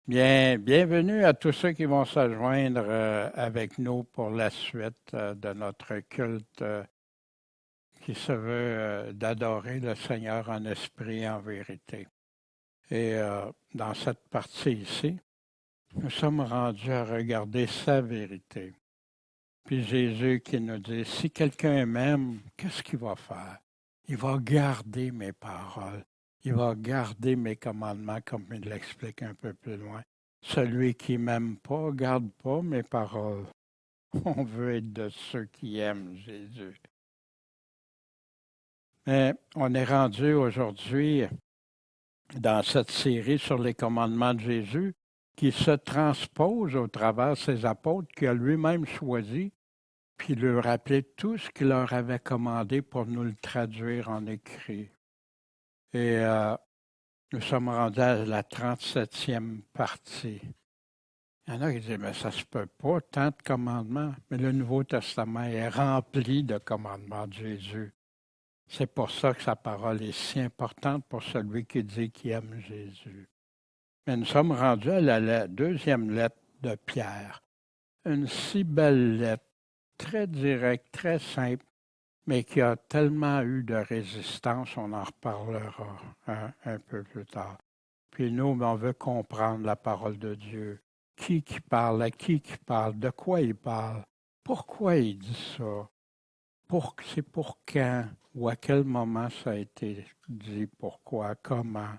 Bien, bienvenue à tous ceux qui vont se joindre avec nous pour la suite de notre culte qui se veut d'adorer le Seigneur en esprit et en vérité. Et dans cette partie ici, nous sommes rendus à regarder sa vérité. Puis Jésus qui nous dit, si quelqu'un m'aime, qu'est-ce qu'il va faire? Il va garder mes paroles. Il va garder mes commandements, comme il l'explique un peu plus loin. Celui qui m'aime pas, garde pas mes paroles. On veut être de ceux qui aiment Jésus. Mais on est rendu aujourd'hui dans cette série sur les commandements de Jésus qui se transpose au travers ses apôtres qu'il a lui-même choisi, puis leur rappeler tout ce qu'il leur avait commandé pour nous le traduire en écrit. Et nous sommes rendus à la 37e partie. Il y en a qui disent, mais ça se peut pas, tant de commandements. Mais le Nouveau Testament est rempli de commandements de Jésus. C'est pour ça que sa parole est si importante pour celui qui dit qu'il aime Jésus. Mais nous sommes rendus à la deuxième lettre de Pierre. Une si belle lettre, très directe, très simple, mais qui a tellement eu de résistance, on en reparlera un peu plus tard. Puis nous, on veut comprendre la parole de Dieu. Qui parle, à qui parle, de quoi il parle, pourquoi il dit ça, c'est pour quand ou à quel moment ça a été dit, pourquoi, comment,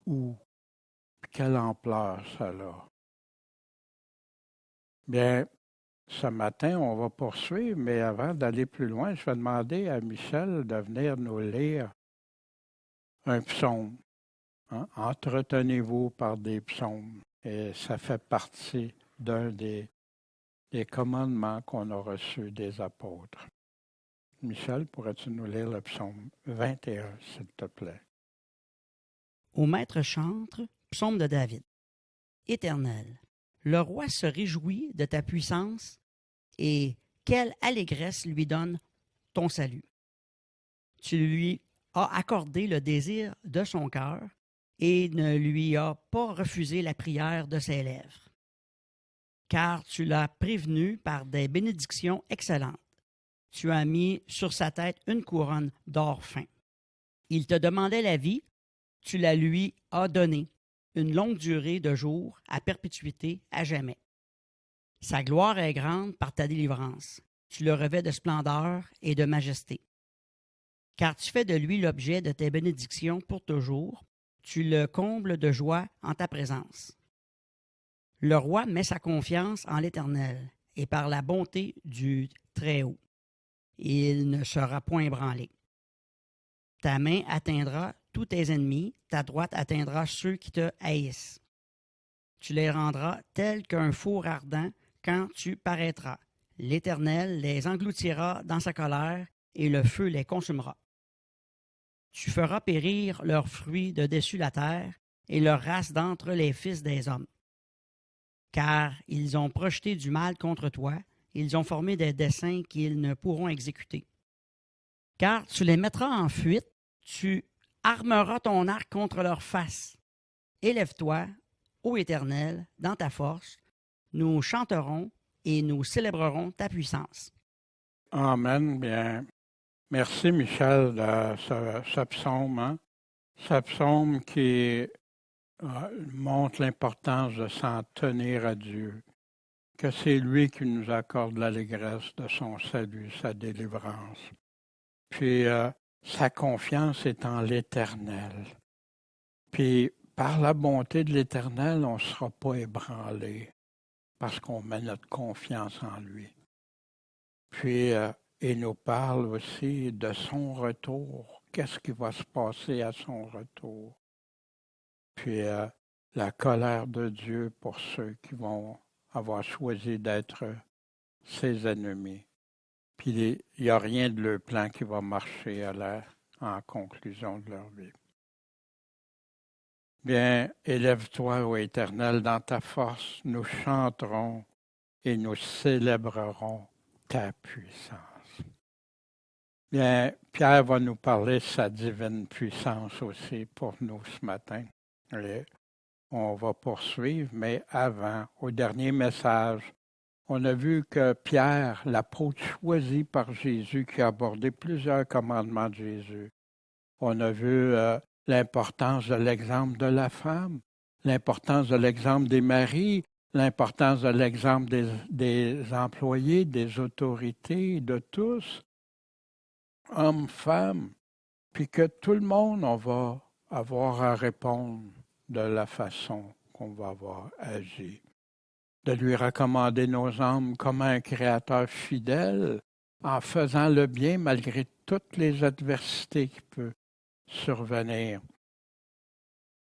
où, puis quelle ampleur ça a. Bien, ce matin, on va poursuivre, mais avant d'aller plus loin, je vais demander à Michel de venir nous lire un psaume. Hein? Entretenez-vous par des psaumes. Et ça fait partie d'un des commandements qu'on a reçus des apôtres. Michel, pourrais-tu nous lire le psaume 21, s'il te plaît? Au maître chantre, psaume de David. Éternel, le roi se réjouit de ta puissance et quelle allégresse lui donne ton salut. Tu lui as accordé le désir de son cœur et ne lui as pas refusé la prière de ses lèvres. Car tu l'as prévenu par des bénédictions excellentes. Tu as mis sur sa tête une couronne d'or fin. Il te demandait la vie, tu la lui as donnée, une longue durée de jours à perpétuité à jamais. Sa gloire est grande par ta délivrance. Tu le revêts de splendeur et de majesté. Car tu fais de lui l'objet de tes bénédictions pour toujours. Tu le combles de joie en ta présence. Le roi met sa confiance en l'Éternel et par la bonté du Très-Haut. Il ne sera point ébranlé. Ta main atteindra tous tes ennemis, ta droite atteindra ceux qui te haïssent. Tu les rendras tels qu'un four ardent quand tu paraîtras. L'Éternel les engloutira dans sa colère et le feu les consumera. Tu feras périr leurs fruits de dessus la terre et leur race d'entre les fils des hommes. Car ils ont projeté du mal contre toi, ils ont formé des desseins qu'ils ne pourront exécuter. Car tu les mettras en fuite, tu armeras ton arc contre leur face. Élève-toi, ô Éternel, dans ta force, nous chanterons et nous célébrerons ta puissance. Amen. Bien. Merci, Michel, de ce psaume. Hein? Ce psaume qui montre l'importance de s'en tenir à Dieu, que c'est lui qui nous accorde l'allégresse de son salut, sa délivrance. Puis, sa confiance est en l'Éternel. Puis, par la bonté de l'Éternel, on ne sera pas ébranlé parce qu'on met notre confiance en lui. Puis, il nous parle aussi de son retour. Qu'est-ce qui va se passer à son retour? Puis, la colère de Dieu pour ceux qui vont avoir choisi d'être ses ennemis. Puis, il n'y a rien de leur plan qui va marcher en conclusion de leur vie. Bien, élève-toi, ô Éternel, dans ta force, nous chanterons et nous célébrerons ta puissance. Bien, Pierre va nous parler de sa divine puissance aussi pour nous ce matin. Et On va poursuivre, mais avant, au dernier message, on a vu que Pierre, l'apôtre choisi par Jésus, qui a abordé plusieurs commandements de Jésus. On a vu l'importance de l'exemple de la femme, l'importance de l'exemple des maris, l'importance de l'exemple des employés, des autorités, de tous, hommes, femmes, puis que tout le monde, on va avoir à répondre de la façon qu'on va avoir agi. De lui recommander nos âmes comme un créateur fidèle en faisant le bien malgré toutes les adversités qui peuvent survenir.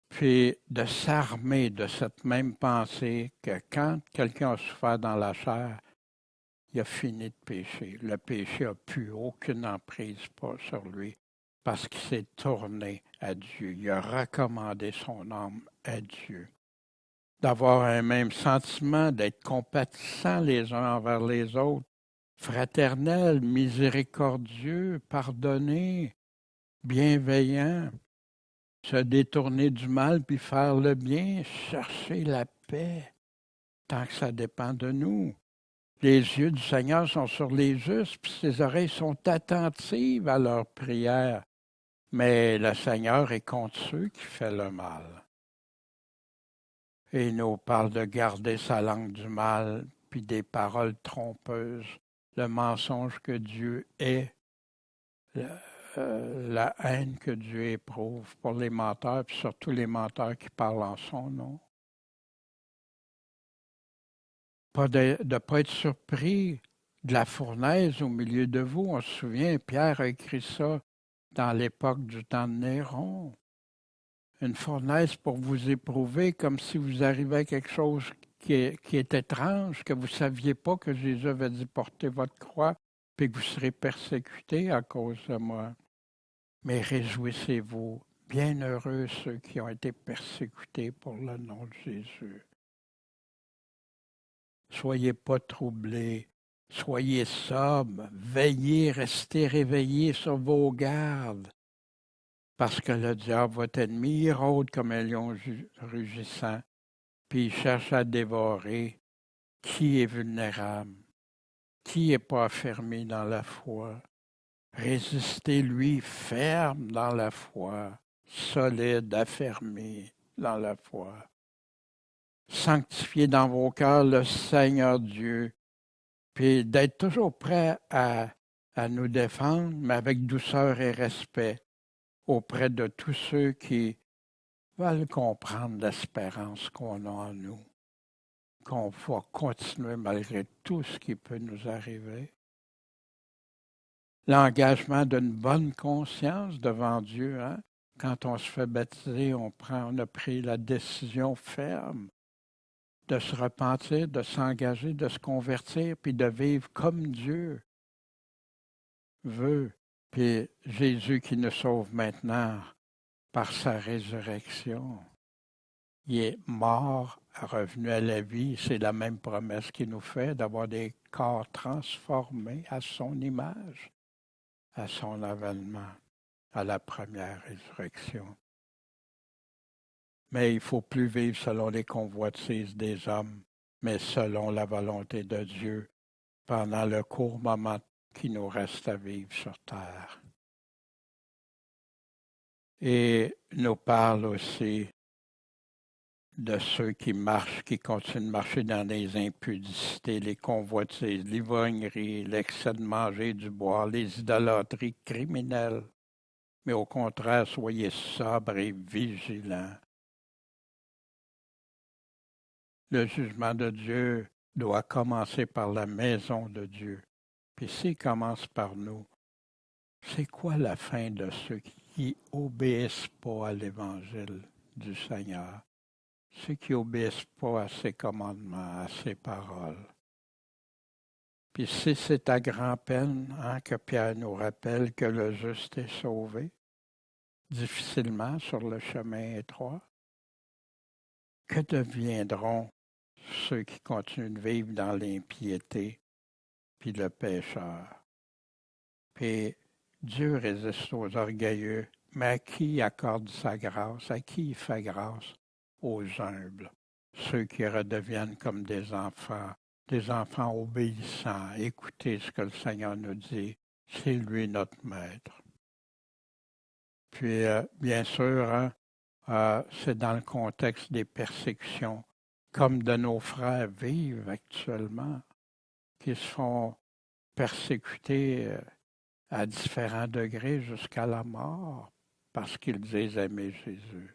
Puis de s'armer de cette même pensée que quand quelqu'un a souffert dans la chair, il a fini de pécher. Le péché n'a plus aucune emprise sur lui parce qu'il s'est tourné à Dieu. Il a recommandé son âme à Dieu. D'avoir un même sentiment, d'être compatissants les uns envers les autres, fraternel, miséricordieux, pardonner, bienveillant, se détourner du mal puis faire le bien, chercher la paix, tant que ça dépend de nous. Les yeux du Seigneur sont sur les justes, puis ses oreilles sont attentives à leurs prières. Mais le Seigneur est contre ceux qui font le mal. Et il nous parle de garder sa langue du mal, puis des paroles trompeuses, le mensonge que Dieu est, la haine que Dieu éprouve pour les menteurs, puis surtout les menteurs qui parlent en son nom. De ne pas être surpris de la fournaise au milieu de vous. On se souvient, Pierre a écrit ça dans l'époque du temps de Néron. Une fournaise pour vous éprouver comme si vous arrivait à quelque chose qui est étrange, que vous ne saviez pas que Jésus avait dit porter votre croix, puis que vous serez persécutés à cause de moi. Mais réjouissez-vous, bienheureux ceux qui ont été persécutés pour le nom de Jésus. Soyez pas troublés, soyez sobres, veillez, restez réveillés sur vos gardes, parce que le diable, votre ennemi, il rôde comme un lion rugissant, puis il cherche à dévorer qui est vulnérable, qui n'est pas affermi dans la foi. Résistez-lui ferme dans la foi, solide, affermi dans la foi. Sanctifiez dans vos cœurs le Seigneur Dieu, puis d'être toujours prêt à nous défendre, mais avec douceur et respect auprès de tous ceux qui veulent comprendre l'espérance qu'on a en nous, qu'on va continuer malgré tout ce qui peut nous arriver. L'engagement d'une bonne conscience devant Dieu, hein? Quand on se fait baptiser, on a pris la décision ferme de se repentir, de s'engager, de se convertir, puis de vivre comme Dieu veut. Puis Jésus qui nous sauve maintenant par sa résurrection. Il est mort, revenu à la vie. C'est la même promesse qu'il nous fait d'avoir des corps transformés à son image, à son avènement, à la première résurrection. Mais il ne faut plus vivre selon les convoitises des hommes, mais selon la volonté de Dieu, pendant le court moment qui nous reste à vivre sur terre. Et nous parle aussi de ceux qui marchent, qui continuent de marcher dans les impudicités, les convoitises, l'ivrognerie, l'excès de manger, du boire, les idolâtries criminelles. Mais au contraire, soyez sobres et vigilants. Le jugement de Dieu doit commencer par la maison de Dieu. Puis s'il commence par nous, c'est quoi la fin de ceux qui obéissent pas à l'Évangile du Seigneur? Ceux qui obéissent pas à ses commandements, à ses paroles. Puis si c'est à grand-peine que Pierre nous rappelle que le juste est sauvé, difficilement sur le chemin étroit, que deviendront ceux qui continuent de vivre dans l'impiété, puis le pécheur? Puis Dieu résiste aux orgueilleux, mais à qui il accorde sa grâce? À qui il fait grâce? aux humbles, ceux qui redeviennent comme des enfants obéissants. Écoutez ce que le Seigneur nous dit. C'est lui notre maître. Puis, bien sûr, hein, c'est dans le contexte des persécutions, comme de nos frères vivent actuellement, qui se font persécuter à différents degrés jusqu'à la mort, parce qu'ils disent aimer Jésus,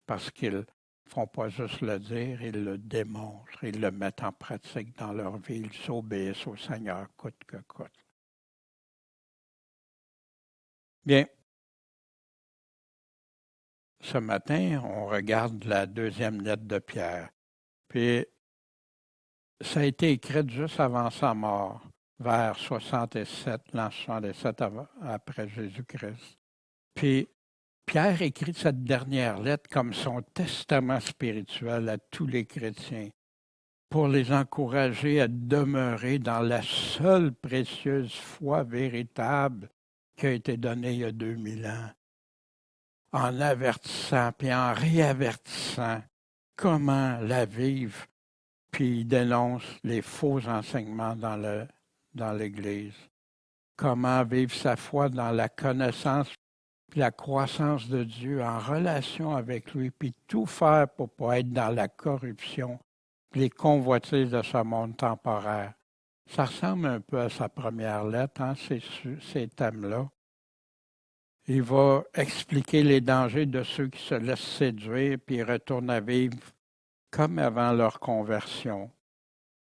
parce qu'ils ne font pas juste le dire, ils le démontrent, ils le mettent en pratique dans leur vie, ils s'obéissent au Seigneur coûte que coûte. Bien, ce matin, on regarde la deuxième lettre de Pierre, puis ça a été écrit juste avant sa mort, vers 67, l'an 67 après Jésus-Christ. Puis Pierre écrit cette dernière lettre comme son testament spirituel à tous les chrétiens pour les encourager à demeurer dans la seule précieuse foi véritable qui a été donnée il y a 2000 ans, en avertissant puis en réavertissant comment la vivre, puis il dénonce les faux enseignements dans l'Église. Comment vivre sa foi dans la connaissance puis la croissance de Dieu en relation avec lui, puis tout faire pour ne pas être dans la corruption, puis les convoitises de ce monde temporaire. Ça ressemble un peu à sa première lettre, hein, ces thèmes-là. Il va expliquer les dangers de ceux qui se laissent séduire, puis retournent à vivre comme avant leur conversion,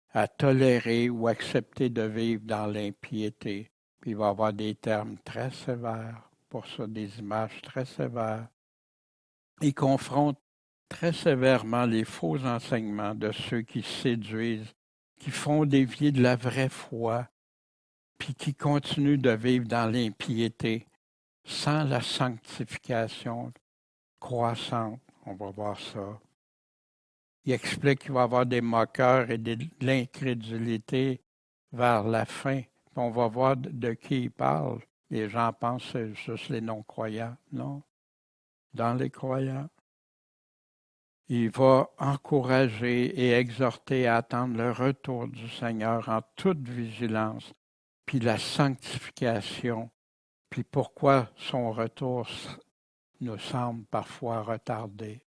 à tolérer ou accepter de vivre dans l'impiété. Puis il va y avoir des termes très sévères pour ça, des images très sévères. Il confronte très sévèrement les faux enseignements de ceux qui séduisent, qui font dévier de la vraie foi, puis qui continuent de vivre dans l'impiété sans la sanctification croissante. On va voir ça. Il explique qu'il va y avoir des moqueurs et de l'incrédulité vers la fin. Puis on va voir de qui il parle. Les gens pensent que c'est juste les non-croyants. Non. Dans les croyants, il va encourager et exhorter à attendre le retour du Seigneur en toute vigilance, puis la sanctification, puis pourquoi son retour nous semble parfois retardé.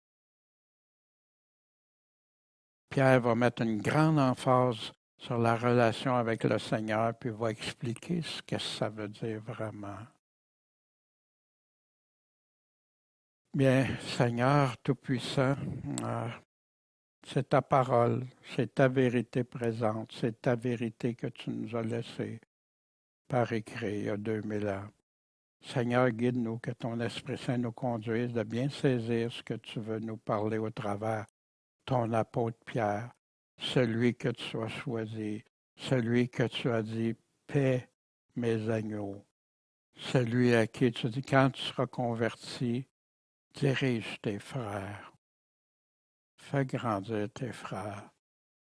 Pierre va mettre une grande emphase sur la relation avec le Seigneur, puis va expliquer ce que ça veut dire vraiment. Bien, Seigneur Tout-Puissant, c'est ta parole, c'est ta vérité présente, c'est ta vérité que tu nous as laissée par écrit il y a 2000 ans. Seigneur, guide-nous, que ton Esprit Saint nous conduise de bien saisir ce que tu veux nous parler au travers ton apôtre Pierre, celui que tu as choisi, celui que tu as dit, paix mes agneaux, celui à qui tu dis, quand tu seras converti, dirige tes frères, fais grandir tes frères.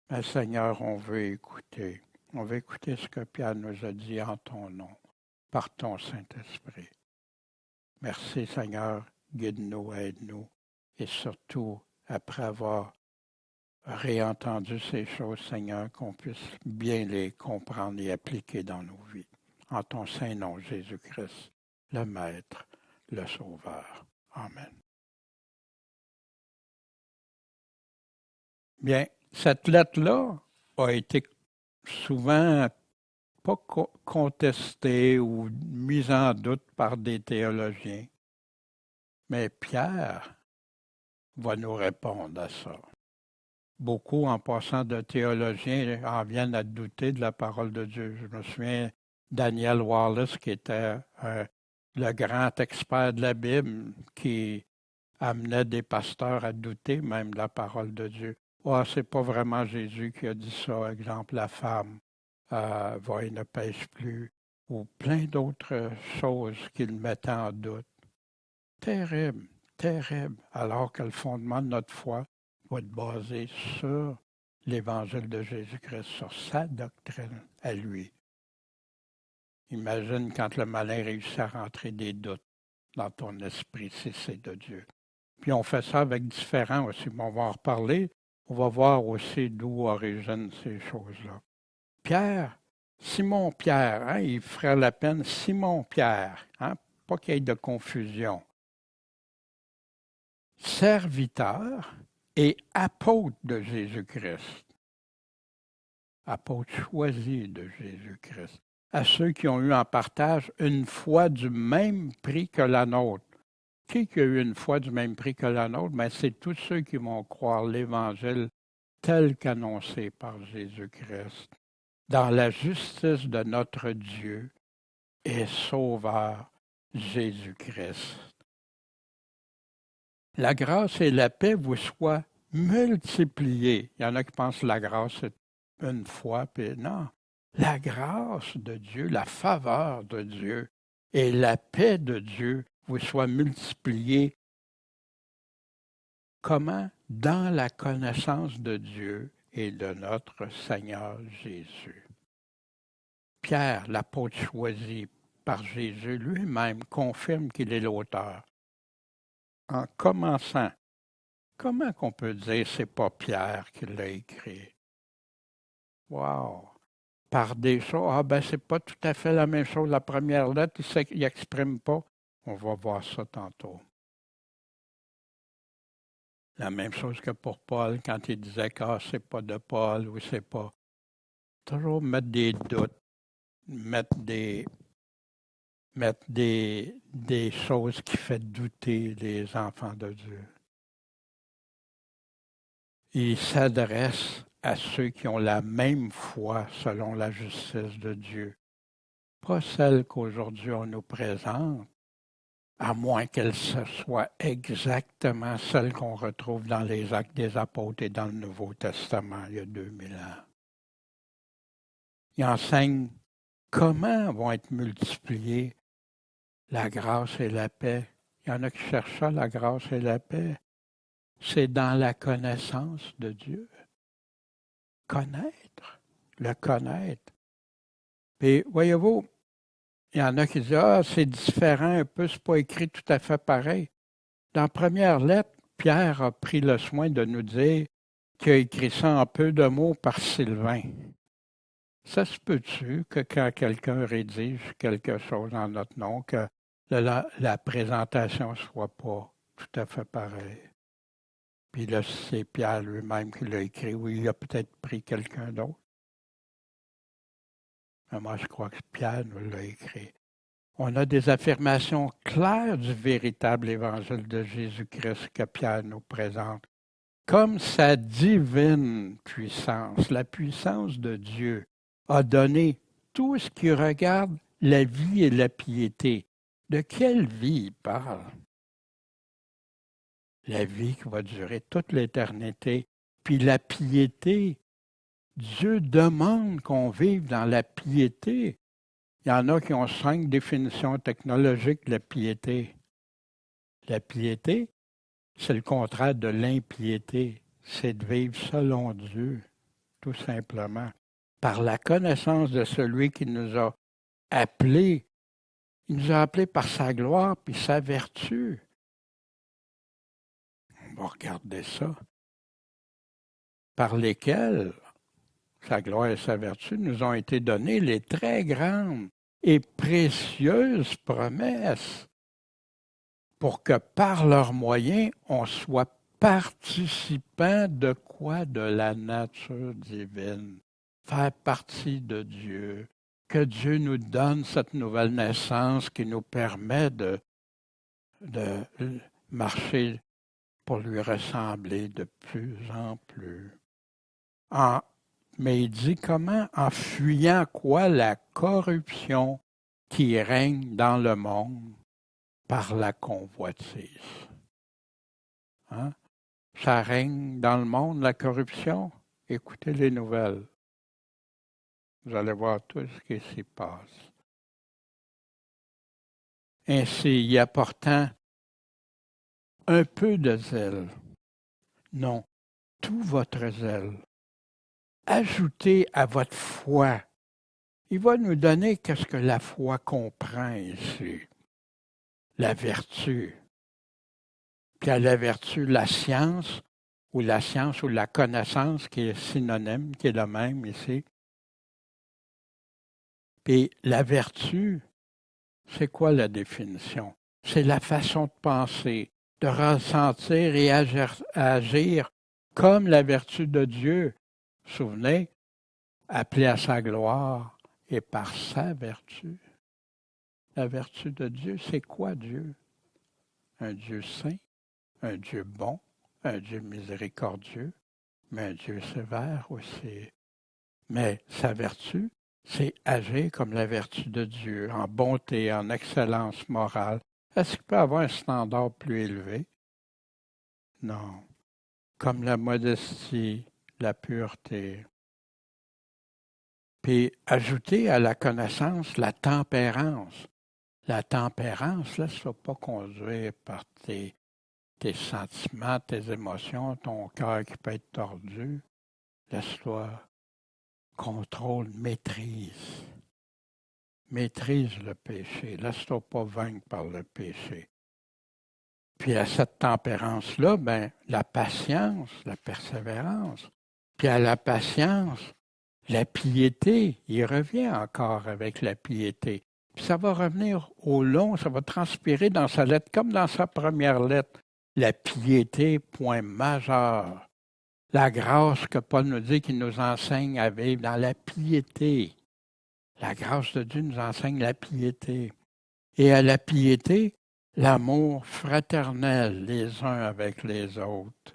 Mais Seigneur, on veut écouter ce que Pierre nous a dit en ton nom, par ton Saint-Esprit. Merci Seigneur, guide-nous, aide-nous, et surtout, après avoir réentendu ces choses, Seigneur, qu'on puisse bien les comprendre et appliquer dans nos vies. En ton saint nom, Jésus-Christ, le Maître, le Sauveur. Amen. Bien, cette lettre-là a été souvent pas contestée ou mise en doute par des théologiens. Mais Pierre va nous répondre à ça. Beaucoup, en passant de théologiens, en viennent à douter de la parole de Dieu. Je me souviens Daniel Wallace, qui était le grand expert de la Bible, qui amenait des pasteurs à douter même de la parole de Dieu. Ah, c'est pas vraiment Jésus qui a dit ça. Exemple, la femme va et ne pêche plus, ou plein d'autres choses qu'il mettait en doute. Terrible, terrible, alors que le fondement de notre foi va être basé sur l'Évangile de Jésus-Christ, sur sa doctrine à lui. Imagine quand le malin réussit à rentrer des doutes dans ton esprit, si c'est de Dieu. Puis on fait ça avec différents aussi. Mais on va en reparler. On va voir aussi d'où originent ces choses-là. Pierre, Simon-Pierre, hein, il ferait la peine Simon-Pierre, hein, pas qu'il y ait de confusion. Serviteur et apôtre de Jésus-Christ. Apôtre choisi de Jésus-Christ. À ceux qui ont eu en partage une foi du même prix que la nôtre. Qui a eu une foi du même prix que la nôtre? Mais c'est tous ceux qui vont croire l'Évangile tel qu'annoncé par Jésus-Christ, dans la justice de notre Dieu et Sauveur Jésus-Christ. La grâce et la paix vous soient multipliées. Il y en a qui pensent que la grâce, c'est une fois, puis non. La grâce de Dieu, la faveur de Dieu et la paix de Dieu vous soient multipliées. Comment? Dans la connaissance de Dieu et de notre Seigneur Jésus. Pierre, l'apôtre choisi par Jésus lui-même, confirme qu'il est l'auteur. En commençant, comment qu'on peut dire que ce n'est pas Pierre qui l'a écrit? Wow! Par des choses, c'est pas tout à fait la même chose. La première lettre, il n'exprime pas. On va voir ça tantôt. La même chose que pour Paul, quand il disait que c'est pas de Paul ou c'est pas. Toujours mettre des doutes, mettre des choses qui font douter les enfants de Dieu. Il s'adresse à ceux qui ont la même foi selon la justice de Dieu. Pas celle qu'aujourd'hui on nous présente, à moins qu'elle soit exactement celle qu'on retrouve dans les Actes des Apôtres et dans le Nouveau Testament, il y a 2000 ans. Il enseigne comment vont être multipliées la grâce et la paix. Il y en a qui cherchent ça, la grâce et la paix. C'est dans la connaissance de Dieu. Connaître, le connaître. Puis, voyez-vous, il y en a qui disent « c'est différent un peu, c'est pas écrit tout à fait pareil. » Dans la première lettre, Pierre a pris le soin de nous dire qu'il a écrit ça en peu de mots par Sylvain. Ça se peut-tu que quand quelqu'un rédige quelque chose en notre nom, que la présentation ne soit pas tout à fait pareille? Puis là, c'est Pierre lui-même qui l'a écrit, ou il a peut-être pris quelqu'un d'autre. Mais moi, je crois que Pierre nous l'a écrit. On a des affirmations claires du véritable évangile de Jésus-Christ que Pierre nous présente, comme sa divine puissance, la puissance de Dieu, a donné tout ce qui regarde la vie et la piété. De quelle vie il parle? La vie qui va durer toute l'éternité. Puis la piété, Dieu demande qu'on vive dans la piété. Il y en a qui ont 5 définitions technologiques de la piété. La piété, c'est le contraire de l'impiété. C'est de vivre selon Dieu, tout simplement. Par la connaissance de celui qui nous a appelés. Il nous a appelés par sa gloire puis sa vertu. On va regarder ça. Par lesquels sa gloire et sa vertu nous ont été données les très grandes et précieuses promesses pour que par leurs moyens, on soit participant de quoi? De la nature divine. Faire partie de Dieu. Que Dieu nous donne cette nouvelle naissance qui nous permet de marcher pour lui ressembler de plus en plus. Mais il dit comment? En fuyant quoi? La corruption qui règne dans le monde par la convoitise. Hein? Ça règne dans le monde, la corruption? Écoutez les nouvelles. Vous allez voir tout ce qui s'y passe. Ainsi, y apportant un peu de zèle, non, tout votre zèle, ajoutez à votre foi. Il va nous donner qu'est-ce que la foi comprend ici. La vertu. Puis à la vertu, la science ou la connaissance qui est synonyme, qui est le même ici. Puis la vertu, c'est quoi la définition? C'est la façon de penser, de ressentir et agir comme la vertu de Dieu. Vous vous souvenez, appelé à sa gloire et par sa vertu. La vertu de Dieu, c'est quoi Dieu? Un Dieu saint, un Dieu bon, un Dieu miséricordieux, mais un Dieu sévère aussi. Mais sa vertu, c'est agir comme la vertu de Dieu, en bonté, en excellence morale. Est-ce qu'il peut avoir un standard plus élevé? Non. Comme la modestie, la pureté. Puis ajouter à la connaissance la tempérance. La tempérance, là, ça ne va pas conduire par tes sentiments, tes émotions, ton cœur qui peut être tordu. Laisse-toi contrôle, maîtrise. Maîtrise le péché. Laisse-toi pas vaincre par le péché. Puis à cette tempérance-là, ben, la patience, la persévérance. Puis à la patience, la piété. Il revient encore avec la piété. Puis ça va revenir au long, ça va transpirer dans sa lettre, comme dans sa première lettre. La piété, point majeur. La grâce que Paul nous dit qu'il nous enseigne à vivre dans la piété. La grâce de Dieu nous enseigne la piété. Et à la piété, l'amour fraternel les uns avec les autres.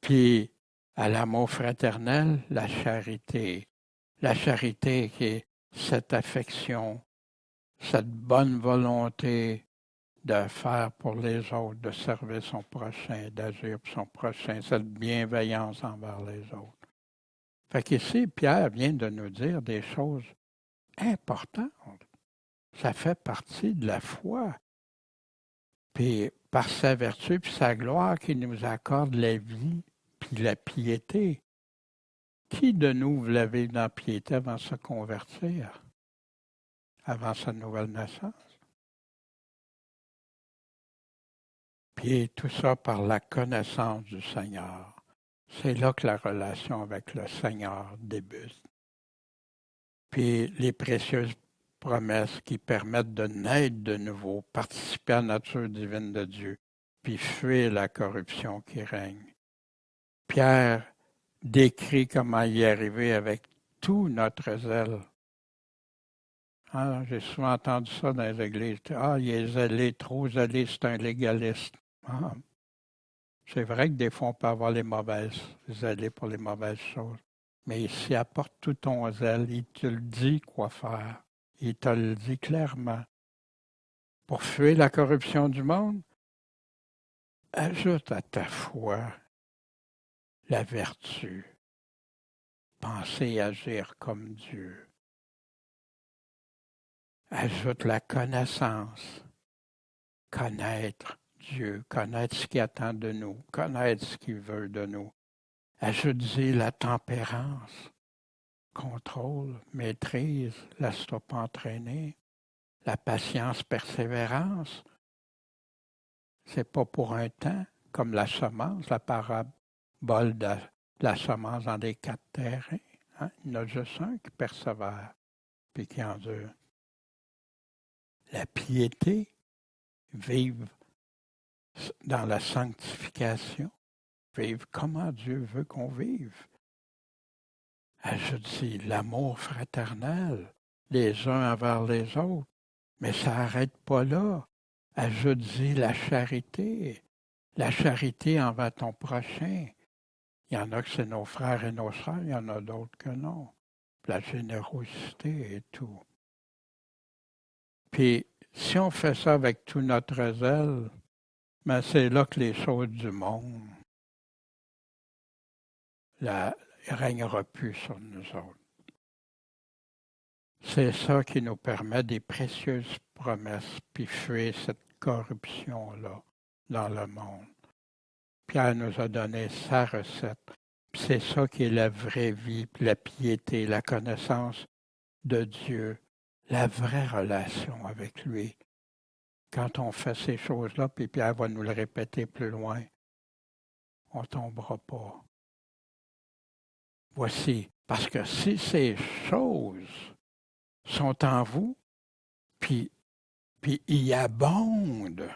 Puis à l'amour fraternel, la charité. La charité qui est cette affection, cette bonne volonté de faire pour les autres, de servir son prochain, d'agir pour son prochain, cette bienveillance envers les autres. Fait qu'ici, Pierre vient de nous dire des choses importantes. Ça fait partie de la foi. Puis par sa vertu puis sa gloire qui nous accorde la vie puis la piété. Qui de nous voulait vivre dans la piété avant de se convertir, avant sa nouvelle naissance? Puis tout ça par la connaissance du Seigneur. C'est là que la relation avec le Seigneur débute. Puis les précieuses promesses qui permettent de naître de nouveau, participer à la nature divine de Dieu, puis fuir la corruption qui règne. Pierre décrit comment y arriver avec tout notre zèle. Ah, j'ai souvent entendu ça dans les églises. Ah, il est zélé, trop zélé, c'est un légaliste. Ah, c'est vrai que des fois, on peut avoir les mauvaises, zélé pour les mauvaises choses. Mais s'il apporte tout ton zèle, il te le dit quoi faire. Il te le dit clairement. Pour fuir la corruption du monde, ajoute à ta foi la vertu. Penser et agir comme Dieu. Ajoute la connaissance. Connaître Dieu, connaître ce qu'il attend de nous, connaître ce qu'il veut de nous. Ajoute-y la tempérance. Contrôle, maîtrise, laisse-toi pas entraîner. La patience, persévérance. C'est pas pour un temps, comme la semence, la parabole de la semence dans des 4 terrains. Hein? Il y en a juste un qui persévère, puis qui endure. La piété, vivre dans la sanctification, vivre comment Dieu veut qu'on vive. Ajoute-y l'amour fraternel, les uns envers les autres. Mais ça n'arrête pas là. Ajoute-y la charité envers ton prochain. Il y en a que c'est nos frères et nos sœurs, il y en a d'autres que non. La générosité et tout. Puis, si on fait ça avec tout notre zèle, ben c'est là que les choses du monde ne régnera plus sur nous autres. C'est ça qui nous permet des précieuses promesses, puis fuir cette corruption-là dans le monde. Pierre nous a donné sa recette. Puis c'est ça qui est la vraie vie, la piété, la connaissance de Dieu, la vraie relation avec lui. quand on fait ces choses-là, puis Pierre va nous le répéter plus loin, on ne tombera pas. Voici, parce que si ces choses sont en vous, puis y abondent,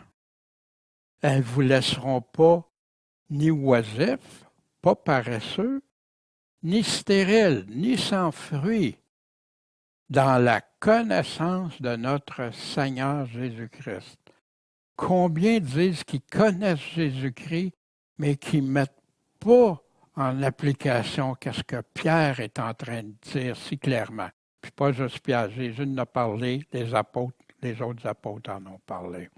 elles ne vous laisseront pas ni oisifs, pas paresseux, ni stériles, ni sans fruit, dans la connaissance de notre Seigneur Jésus-Christ. Combien disent qu'ils connaissent Jésus-Christ, mais qui ne mettent pas en application qu'est-ce que Pierre est en train de dire si clairement. Puis pas juste Pierre, Jésus en a parlé, les apôtres, les autres apôtres en ont parlé.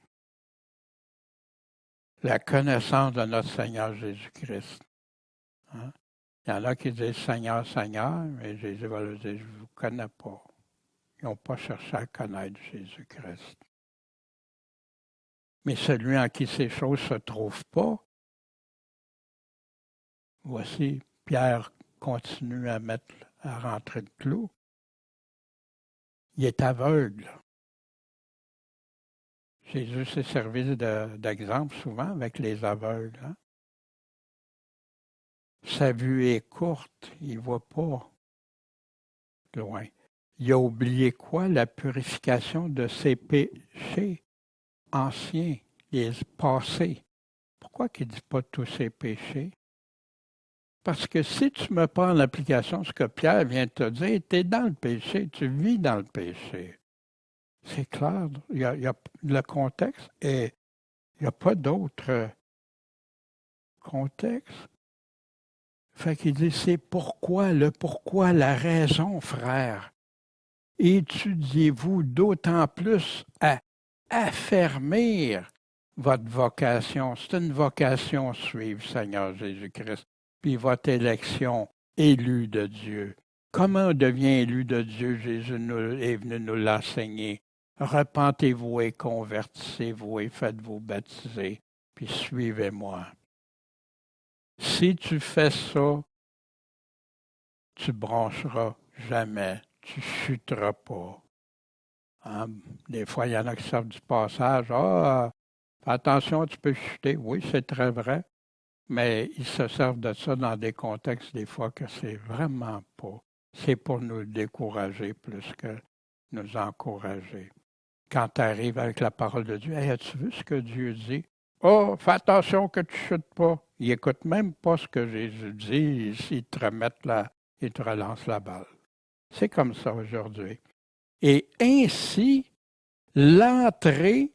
La connaissance de notre Seigneur Jésus-Christ. Hein? Il y en a qui disent Seigneur, Seigneur, mais Jésus va leur dire, je ne vous connais pas. Ils n'ont pas cherché à connaître Jésus-Christ. Mais celui en qui ces choses ne se trouvent pas, voici, Pierre continue à rentrer le clou. Il est aveugle. Jésus s'est servi d'exemple souvent avec les aveugles. Hein? Sa vue est courte, il ne voit pas loin. Il a oublié quoi? La purification de ses péchés anciens, les passés. Pourquoi il ne dit pas tous ses péchés? Parce que si tu ne mets pas en application ce que Pierre vient de te dire, tu es dans le péché, tu vis dans le péché. C'est clair, il y a le contexte et il n'y a pas d'autre contexte. Fait qu'il dit, c'est pourquoi, la raison, frère. Étudiez-vous d'autant plus à affermir votre vocation. C'est une vocation suivre Seigneur Jésus-Christ. Puis votre élection, élu de Dieu. Comment on devient élu de Dieu? Jésus est venu nous l'enseigner. Repentez-vous et convertissez-vous et faites-vous baptiser, puis suivez-moi. Si tu fais ça, tu broncheras jamais, tu chuteras pas. Hein? Des fois, il y en a qui sortent du passage. Fais attention, tu peux chuter. Oui, c'est très vrai. Mais ils se servent de ça dans des contextes, des fois, que c'est vraiment pas. C'est pour nous décourager plus que nous encourager. Quand tu arrives avec la parole de Dieu, hey, as-tu vu ce que Dieu dit? Oh, fais attention que tu ne chutes pas. Il n'écoute même pas ce que Jésus dit, il te relance la balle. C'est comme ça aujourd'hui. Et ainsi, l'entrée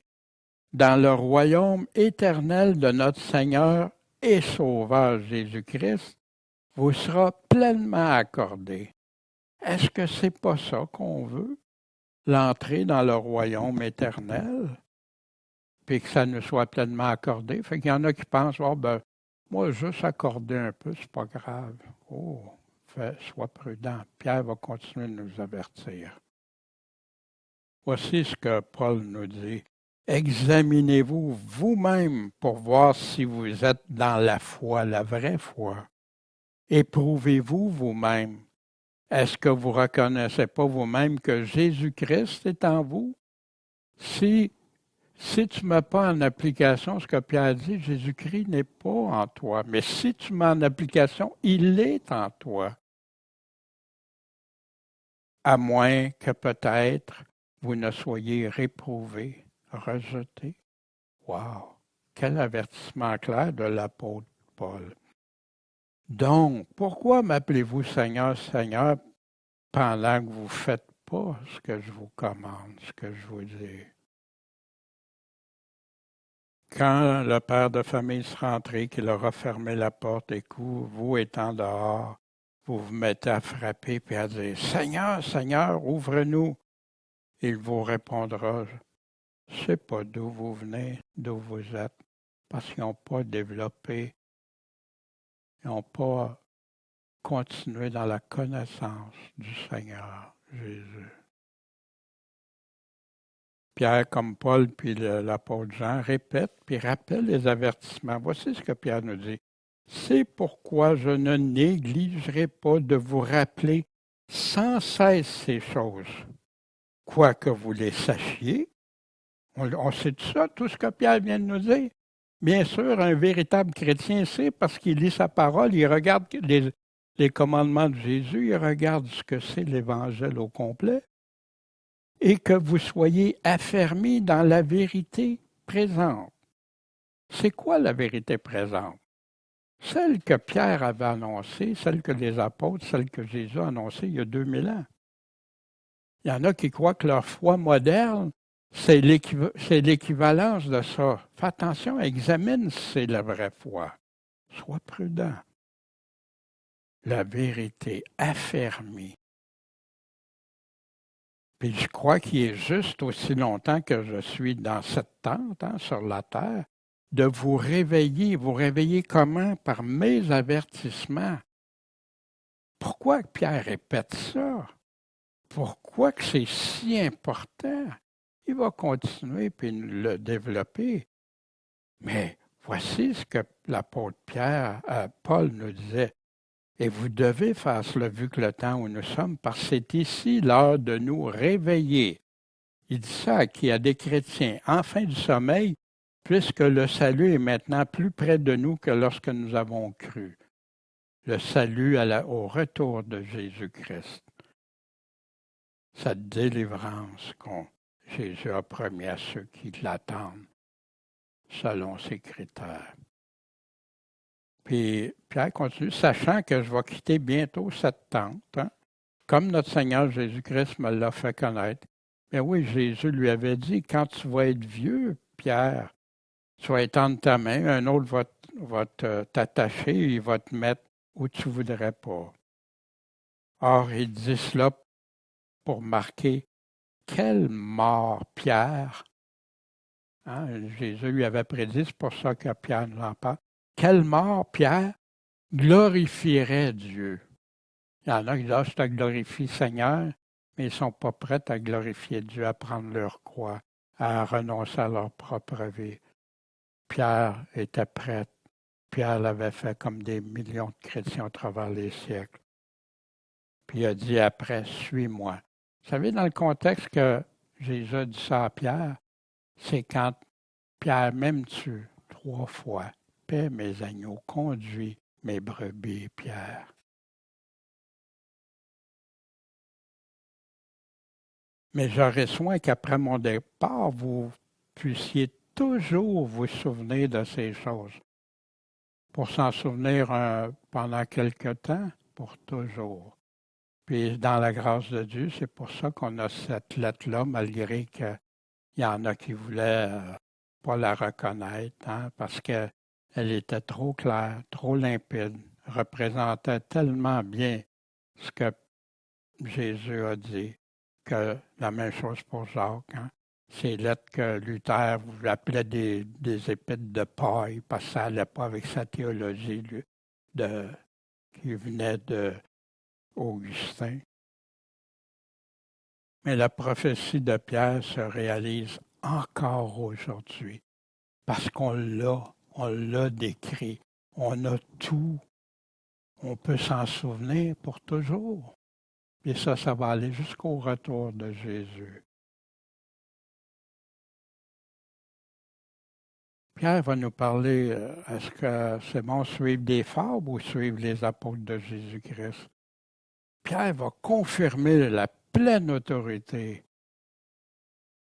dans le royaume éternel de notre Seigneur et Sauveur Jésus-Christ vous sera pleinement accordée. Est-ce que c'est pas ça qu'on veut? L'entrée dans le royaume éternel? Puis que ça nous soit pleinement accordé. Fait qu'il y en a qui pensent, moi, juste accorder un peu, c'est pas grave. Oh, sois prudent. Pierre va continuer de nous avertir. Voici ce que Paul nous dit. Examinez-vous vous-même pour voir si vous êtes dans la foi, la vraie foi. Éprouvez-vous vous-même. Est-ce que vous ne reconnaissez pas vous-même que Jésus-Christ est en vous? Si tu ne mets pas en application ce que Pierre dit, Jésus-Christ n'est pas en toi. Mais si tu mets en application, il est en toi. À moins que peut-être vous ne soyez réprouvés, rejetés. Wow! Quel avertissement clair de l'apôtre Paul. Donc, pourquoi m'appelez-vous Seigneur, Seigneur, pendant que vous ne faites pas ce que je vous commande, ce que je vous dis? Quand le père de famille sera entré, qu'il aura fermé la porte et que vous étant dehors, vous vous mettez à frapper puis à dire « Seigneur, Seigneur, ouvre-nous ». Il vous répondra « Je ne sais pas d'où vous venez, d'où vous êtes », parce qu'ils n'ont pas développé, ils n'ont pas continué dans la connaissance du Seigneur Jésus. Pierre, comme Paul, puis l'apôtre Jean, répète puis rappelle les avertissements. Voici ce que Pierre nous dit. C'est pourquoi je ne négligerai pas de vous rappeler sans cesse ces choses, quoique vous les sachiez On sait tout ça, tout ce que Pierre vient de nous dire. Bien sûr, un véritable chrétien sait parce qu'il lit sa parole, il regarde les commandements de Jésus, il regarde ce que c'est l'Évangile au complet, et que vous soyez affermis dans la vérité présente. C'est quoi la vérité présente? Celle que Pierre avait annoncée, celle que les apôtres, celle que Jésus a annoncée il y a 2000 ans. Il y en a qui croient que leur foi moderne, c'est l'équivalence de ça. Fais attention, examine si c'est la vraie foi. Sois prudent. La vérité affermie. Puis je crois qu'il est juste aussi longtemps que je suis dans cette tente, sur la terre, de vous réveiller. Vous réveiller comment? Par mes avertissements. Pourquoi Pierre répète ça? Pourquoi que c'est si important? Il va continuer puis le développer. Mais voici ce que l'apôtre Paul nous disait. Et vous devez faire cela vu que le temps où nous sommes, parce que c'est ici l'heure de nous réveiller. Il dit ça à qui? À des chrétiens, en fin du sommeil, puisque le salut est maintenant plus près de nous que lorsque nous avons cru. Le salut au retour de Jésus-Christ. Cette délivrance que Jésus a promis à ceux qui l'attendent, selon ses critères. Puis Pierre continue, sachant que je vais quitter bientôt cette tente, comme notre Seigneur Jésus-Christ me l'a fait connaître. Mais oui, Jésus lui avait dit, quand tu vas être vieux, Pierre, tu vas étendre ta main, un autre va t'attacher, il va te mettre où tu ne voudrais pas. Or, il dit cela pour marquer quelle mort Pierre, Jésus lui avait prédit, c'est pour ça que Pierre nous en parle, quelle mort Pierre glorifierait Dieu. Il y en a qui disent, je te glorifie Seigneur, mais ils ne sont pas prêts à glorifier Dieu, à prendre leur croix, à renoncer à leur propre vie. Pierre était prêt. Pierre l'avait fait comme des millions de chrétiens à travers les siècles. Puis il a dit après, suis-moi. Vous savez, dans le contexte que Jésus a dit ça à Pierre, c'est quand Pierre m'aimes-tu 3 fois, paie mes agneaux, conduis mes brebis, Pierre. Mais j'aurais soin qu'après mon départ, vous puissiez toujours vous souvenir de ces choses. Pour s'en souvenir pendant quelque temps, pour toujours. Puis dans la grâce de Dieu, c'est pour ça qu'on a cette lettre-là, malgré qu'il y en a qui voulaient pas la reconnaître, parce qu'elle était trop claire, trop limpide, représentait tellement bien ce que Jésus a dit, que la même chose pour Jacques. Ces lettres que Luther vous appelait des épîtres de paille, parce que ça n'allait pas avec sa théologie qui venait d'Augustin. Mais la prophétie de Pierre se réalise encore aujourd'hui, parce qu'on l'a décrit, on a tout, on peut s'en souvenir pour toujours. Et ça va aller jusqu'au retour de Jésus. Pierre va nous parler, est-ce que c'est bon suivre des fables ou suivre les apôtres de Jésus-Christ? Pierre va confirmer la pleine autorité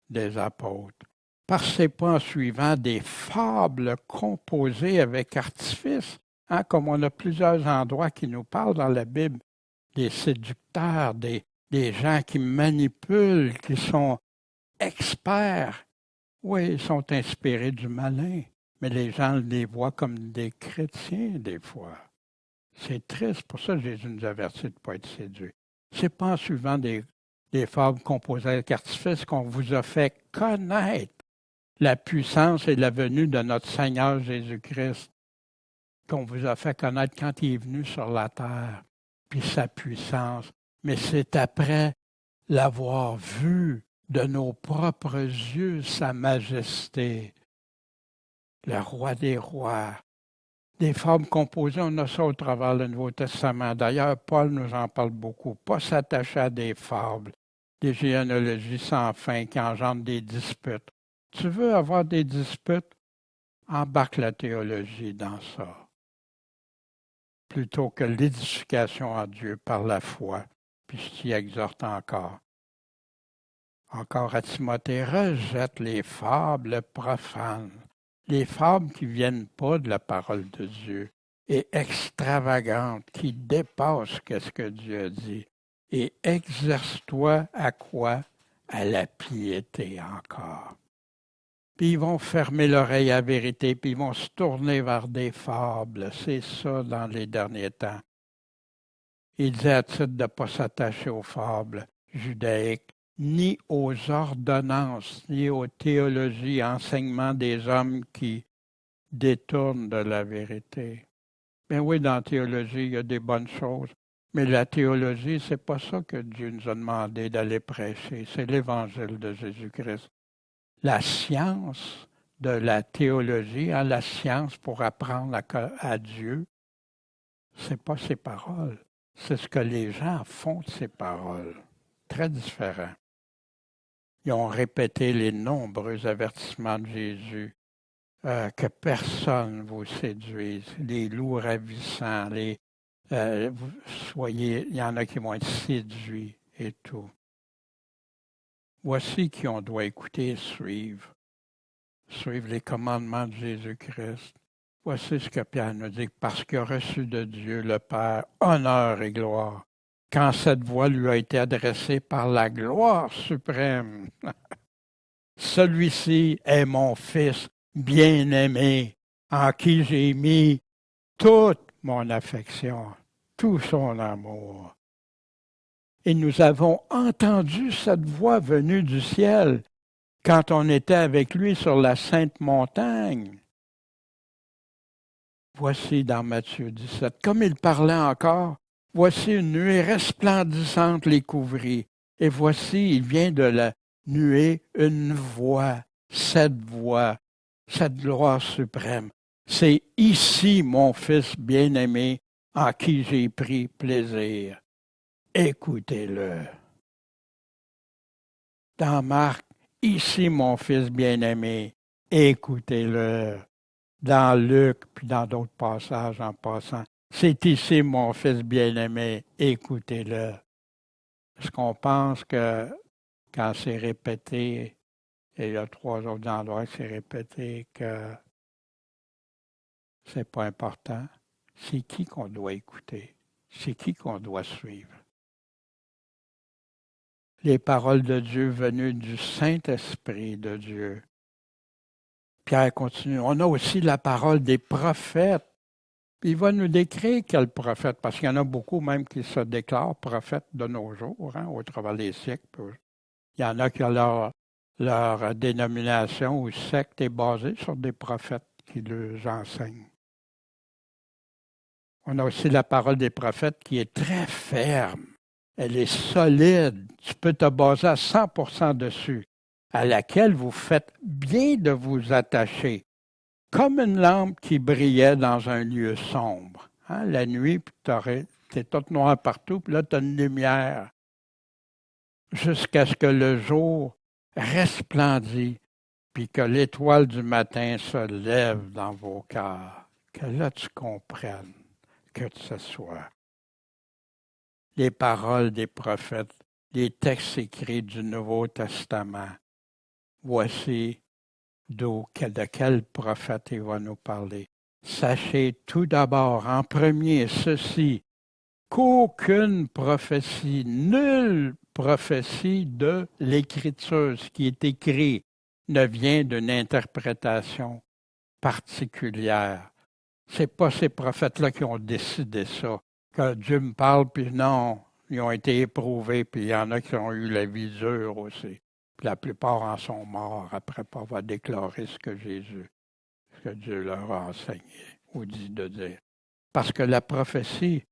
des apôtres. Parce que ce n'est pas en suivant des fables composées avec artifice, comme on a plusieurs endroits qui nous parlent dans la Bible, des séducteurs, des gens qui manipulent, qui sont experts. Oui, ils sont inspirés du malin, mais les gens les voient comme des chrétiens des fois. C'est triste, pour ça que Jésus nous avertit de ne pas être séduits. Ce n'est pas en suivant des fables composées avec artifice qu'on vous a fait connaître la puissance et la venue de notre Seigneur Jésus-Christ, qu'on vous a fait connaître quand il est venu sur la terre, puis sa puissance. Mais c'est après l'avoir vu de nos propres yeux, sa majesté, le roi des rois. Des fables composées, on a ça au travers du Nouveau Testament. D'ailleurs, Paul nous en parle beaucoup. Pas s'attacher à des fables, des généalogies sans fin qui engendrent des disputes. Tu veux avoir des disputes? Embarque la théologie dans ça, plutôt que l'édification en Dieu par la foi. Puis je t'y exhorte encore. Encore à Timothée, rejette les fables profanes, les fables qui ne viennent pas de la parole de Dieu et extravagantes, qui dépassent ce que Dieu a dit. Et exerce-toi à quoi? À la piété encore. Puis ils vont fermer l'oreille à la vérité, puis ils vont se tourner vers des fables. C'est ça dans les derniers temps. Il dit à titre de ne pas s'attacher aux fables judaïques, ni aux ordonnances, ni aux théologies, enseignements des hommes qui détournent de la vérité. Bien oui, dans la théologie, il y a des bonnes choses, mais la théologie, c'est pas ça que Dieu nous a demandé d'aller prêcher, c'est l'Évangile de Jésus-Christ. La science de la théologie, la science pour apprendre à Dieu, c'est pas ses paroles, c'est ce que les gens font de ses paroles. Très différent. Ils ont répété les nombreux avertissements de Jésus, que personne vous séduise, les loups ravissants, il y en a qui vont être séduits et tout. Voici qui on doit écouter et suivre les commandements de Jésus-Christ. Voici ce que Pierre nous dit, parce qu'il a reçu de Dieu le Père honneur et gloire, quand cette voix lui a été adressée par la gloire suprême. Celui-ci est mon Fils bien-aimé, en qui j'ai mis toute mon affection, tout son amour. Et nous avons entendu cette voix venue du ciel quand on était avec lui sur la sainte montagne. Voici dans Matthieu 17, comme il parlait encore, voici une nuée resplendissante les couvrit. Et voici, il vient de la nuée une voix, cette gloire suprême. C'est ici mon Fils bien-aimé en qui j'ai pris plaisir. Écoutez-le. Dans Marc, ici mon Fils bien-aimé, écoutez-le. Dans Luc, puis dans d'autres passages en passant, c'est ici mon Fils bien-aimé, écoutez-le. Est-ce qu'on pense que quand c'est répété, et il y a 3 autres endroits que c'est répété, que c'est pas important? C'est qui qu'on doit écouter? C'est qui qu'on doit suivre? Les paroles de Dieu venues du Saint-Esprit de Dieu. Pierre continue. On a aussi la parole des prophètes. Puis il va nous décrire quel prophète, parce qu'il y en a beaucoup même qui se déclarent prophètes de nos jours, au travers des siècles. Il y en a qui ont leur dénomination ou secte est basée sur des prophètes qui les enseignent. On a aussi la parole des prophètes qui est très ferme. Elle est solide. Tu peux te baser à 100% dessus, à laquelle vous faites bien de vous attacher, comme une lampe qui brillait dans un lieu sombre. La nuit, puis t'es tout noir partout, puis là, tu as une lumière, jusqu'à ce que le jour resplendit, puis que l'étoile du matin se lève dans vos cœurs, que là, tu comprennes que ce soit les paroles des prophètes, les textes écrits du Nouveau Testament. Voici de quel prophète il va nous parler. Sachez tout d'abord, en premier, ceci, qu'aucune prophétie, nulle prophétie de l'Écriture, ce qui est écrit, ne vient d'une interprétation particulière. Ce n'est pas ces prophètes-là qui ont décidé ça. Que Dieu me parle, puis non, ils ont été éprouvés, puis il y en a qui ont eu la vie dure aussi. Puis la plupart en sont morts après pas avoir déclaré ce que Dieu leur a enseigné ou dit de dire. Parce que la prophétie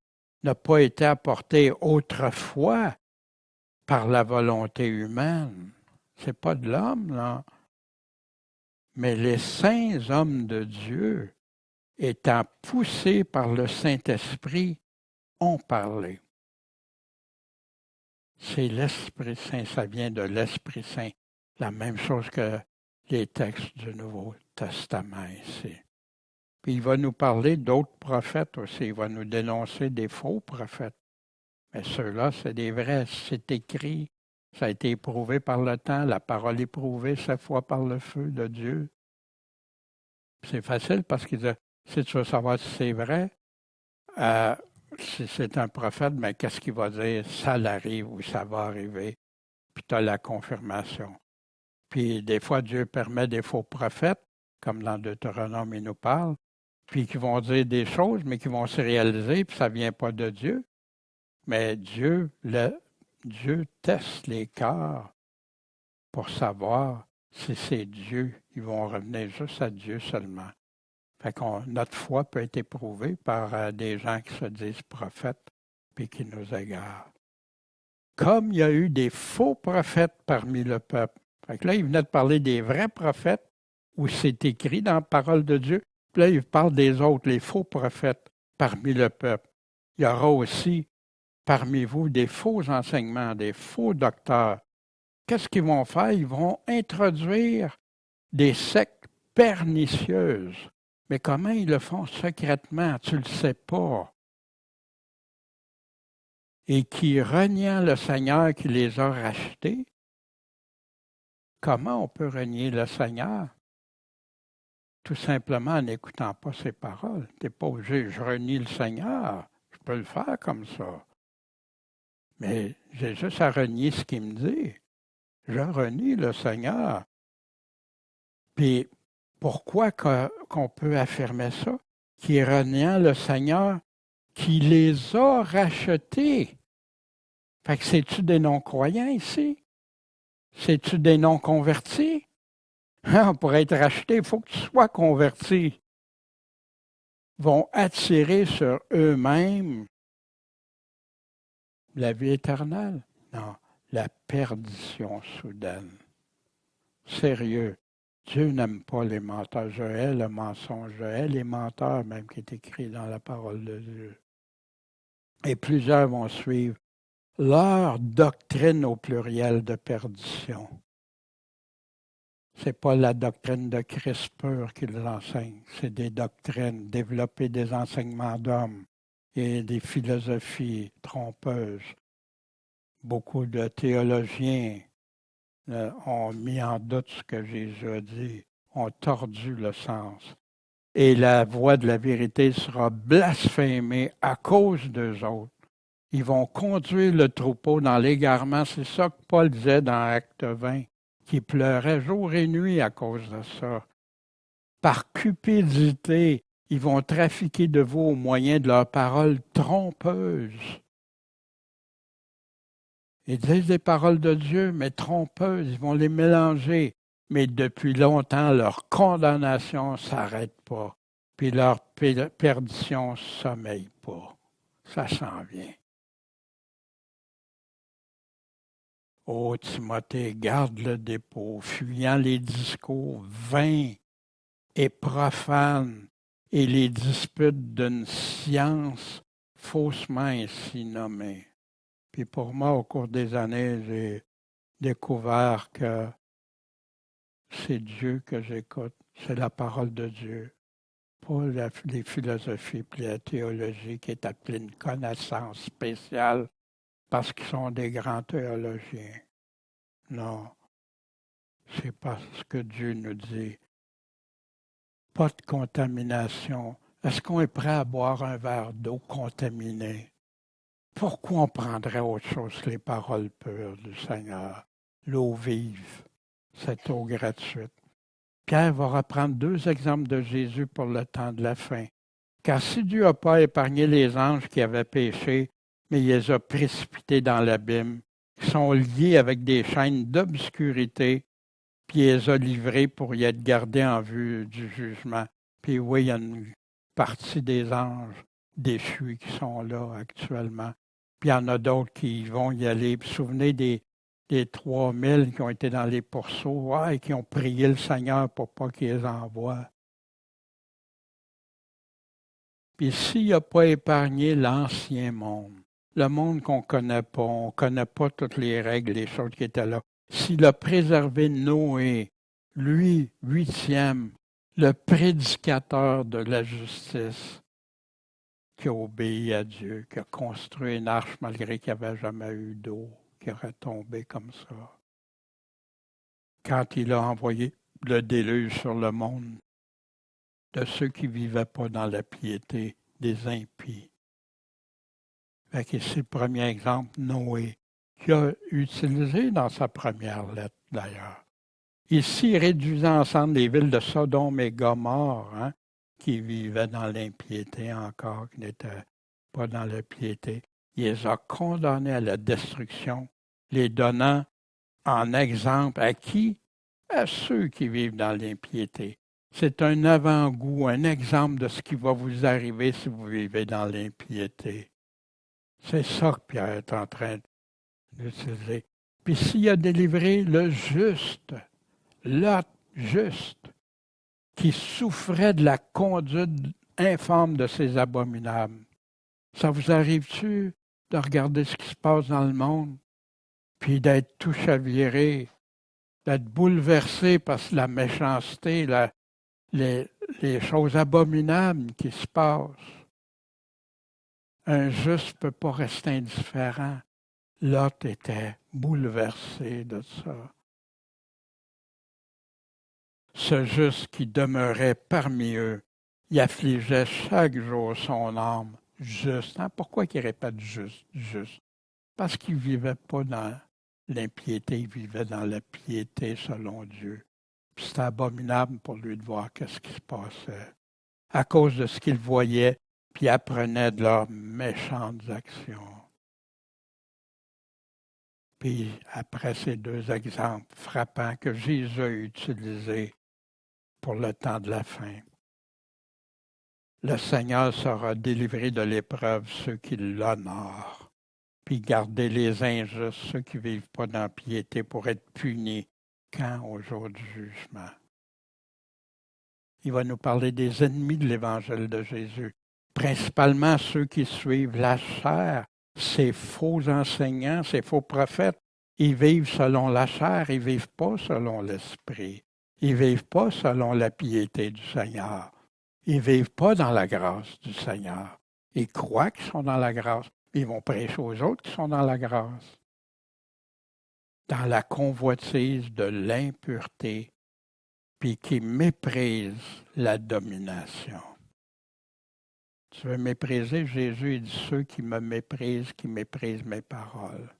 n'a pas été apportée autrefois par la volonté humaine. C'est pas de l'homme, là. Mais les saints hommes de Dieu, étant poussés par le Saint-Esprit, ont parlé. C'est l'Esprit Saint, ça vient de l'Esprit Saint. La même chose que les textes du Nouveau Testament ici. Puis il va nous parler d'autres prophètes aussi. Il va nous dénoncer des faux prophètes. Mais ceux-là, c'est des vrais. C'est écrit. Ça a été éprouvé par le temps. La parole éprouvée 7 fois par le feu de Dieu. C'est facile parce qu'il dit, si tu veux savoir si c'est vrai, si c'est un prophète, mais qu'est-ce qu'il va dire? Ça l'arrive ou ça va arriver. Puis tu as la confirmation. Puis des fois, Dieu permet des faux prophètes, comme dans Deutéronome, il nous parle, puis qui vont dire des choses, mais qui vont se réaliser, puis ça ne vient pas de Dieu. Mais Dieu teste les cœurs pour savoir si c'est Dieu. Ils vont revenir juste à Dieu seulement. Fait que notre foi peut être éprouvée par des gens qui se disent prophètes puis qui nous égarent. Comme il y a eu des faux prophètes parmi le peuple. Fait que là, il venait de parler des vrais prophètes où c'est écrit dans la parole de Dieu. Puis là, il parle des autres, les faux prophètes parmi le peuple. Il y aura aussi parmi vous des faux enseignements, des faux docteurs. Qu'est-ce qu'ils vont faire? Ils vont introduire des sectes pernicieuses. Mais comment ils le font secrètement? Tu ne le sais pas. Et qui, reniant le Seigneur qui les a rachetés, comment on peut renier le Seigneur? Tout simplement en n'écoutant pas ses paroles. Tu n'es pas obligé, je renie le Seigneur. Je peux le faire comme ça. Mais j'ai juste à renier ce qu'il me dit. Je renie le Seigneur. Puis, pourquoi qu'on peut affirmer ça? Qui reniant le Seigneur qui les a rachetés. Fait que c'est-tu des non-croyants ici? C'est-tu des non-convertis? Pour être racheté, il faut que tu sois converti. Vont attirer sur eux-mêmes la vie éternelle? Non, la perdition soudaine. Sérieux. Dieu n'aime pas les menteurs. Je hais le mensonge. Je hais les menteurs, même qui est écrit dans la parole de Dieu. Et plusieurs vont suivre leur doctrine au pluriel de perdition. Ce n'est pas la doctrine de Christ pur qu'ils enseignent. C'est des doctrines, développer des enseignements d'hommes et des philosophies trompeuses. Beaucoup de théologiens ont mis en doute ce que Jésus a dit, ont tordu le sens. Et la voix de la vérité sera blasphémée à cause d'eux autres. Ils vont conduire le troupeau dans l'égarement. C'est ça que Paul disait dans Acte 20, qui pleurait jour et nuit à cause de ça. Par cupidité, ils vont trafiquer de vous au moyen de leurs paroles trompeuses. Ils disent des paroles de Dieu, mais trompeuses, ils vont les mélanger. Mais depuis longtemps, leur condamnation ne s'arrête pas. Puis leur perdition ne sommeille pas. Ça s'en vient. Ô Timothée, garde le dépôt, fuyant les discours vains et profanes et les disputes d'une science faussement ainsi nommée. Puis pour moi, au cours des années, j'ai découvert que c'est Dieu que j'écoute, c'est la parole de Dieu, pas les philosophies et la théologie qui est appelée une connaissance spéciale parce qu'ils sont des grands théologiens. Non, c'est parce que Dieu nous dit. Pas de contamination. Est-ce qu'on est prêt à boire un verre d'eau contaminée? Pourquoi on prendrait autre chose que les paroles pures du Seigneur? L'eau vive, cette eau gratuite. Pierre va reprendre 2 exemples de Jésus pour le temps de la fin. Car si Dieu n'a pas épargné les anges qui avaient péché, mais il les a précipités dans l'abîme, ils sont liés avec des chaînes d'obscurité, puis il les a livrés pour y être gardés en vue du jugement. Puis oui, il y a une partie des anges déchus qui sont là actuellement. Puis il y en a d'autres qui vont y aller. Puis souvenez des 3000 qui ont été dans les pourceaux et qui ont prié le Seigneur pour pas qu'il les envoie. Puis s'il n'a pas épargné l'ancien monde, le monde qu'on ne connaît pas, on ne connaît pas toutes les règles, les choses qui étaient là, s'il a préservé Noé, lui, huitième, le prédicateur de la justice, qui a obéi à Dieu, qui a construit une arche malgré qu'il n'y avait jamais eu d'eau, qui aurait tombé comme ça. Quand il a envoyé le déluge sur le monde de ceux qui ne vivaient pas dans la piété, des impies. Fait que c'est le premier exemple, Noé, qui a utilisé dans sa première lettre d'ailleurs. Ici, réduisant ensemble les villes de Sodome et Gomorrhe, qui vivaient dans l'impiété encore, qui n'étaient pas dans la piété. Il les a condamnés à la destruction, les donnant en exemple à qui? À ceux qui vivent dans l'impiété. C'est un avant-goût, un exemple de ce qui va vous arriver si vous vivez dans l'impiété. C'est ça que Pierre est en train d'utiliser. Puis s'il a délivré le juste, Lot juste, qui souffrait de la conduite infâme de ces abominables, ça vous arrive-tu de regarder ce qui se passe dans le monde, puis d'être tout chaviré, d'être bouleversé par la méchanceté, les choses abominables qui se passent? Un juste ne peut pas rester indifférent. Lot était bouleversé de ça. Ce juste qui demeurait parmi eux, il affligeait chaque jour son âme. Juste. Pourquoi il répète juste, juste? Parce qu'il ne vivait pas dans l'impiété, il vivait dans la piété selon Dieu. Puis c'était abominable pour lui de voir qu'est-ce qui se passait. À cause de ce qu'il voyait, puis apprenait de leurs méchantes actions. Puis après ces deux exemples frappants que Jésus a utilisés pour le temps de la fin, le Seigneur saura délivrer de l'épreuve ceux qui l'honorent, puis garder les injustes, ceux qui ne vivent pas dans la piété, pour être punis quand au jour du jugement. Il va nous parler des ennemis de l'Évangile de Jésus, principalement ceux qui suivent la chair, ces faux enseignants, ces faux prophètes. Ils vivent selon la chair, ils ne vivent pas selon l'esprit. Ils ne vivent pas selon la piété du Seigneur. Ils ne vivent pas dans la grâce du Seigneur. Ils croient qu'ils sont dans la grâce. Ils vont prêcher aux autres qui sont dans la grâce. Dans la convoitise de l'impureté, puis qui méprisent la domination. Tu veux mépriser Jésus, il dit ceux qui me méprisent, qui méprisent mes paroles.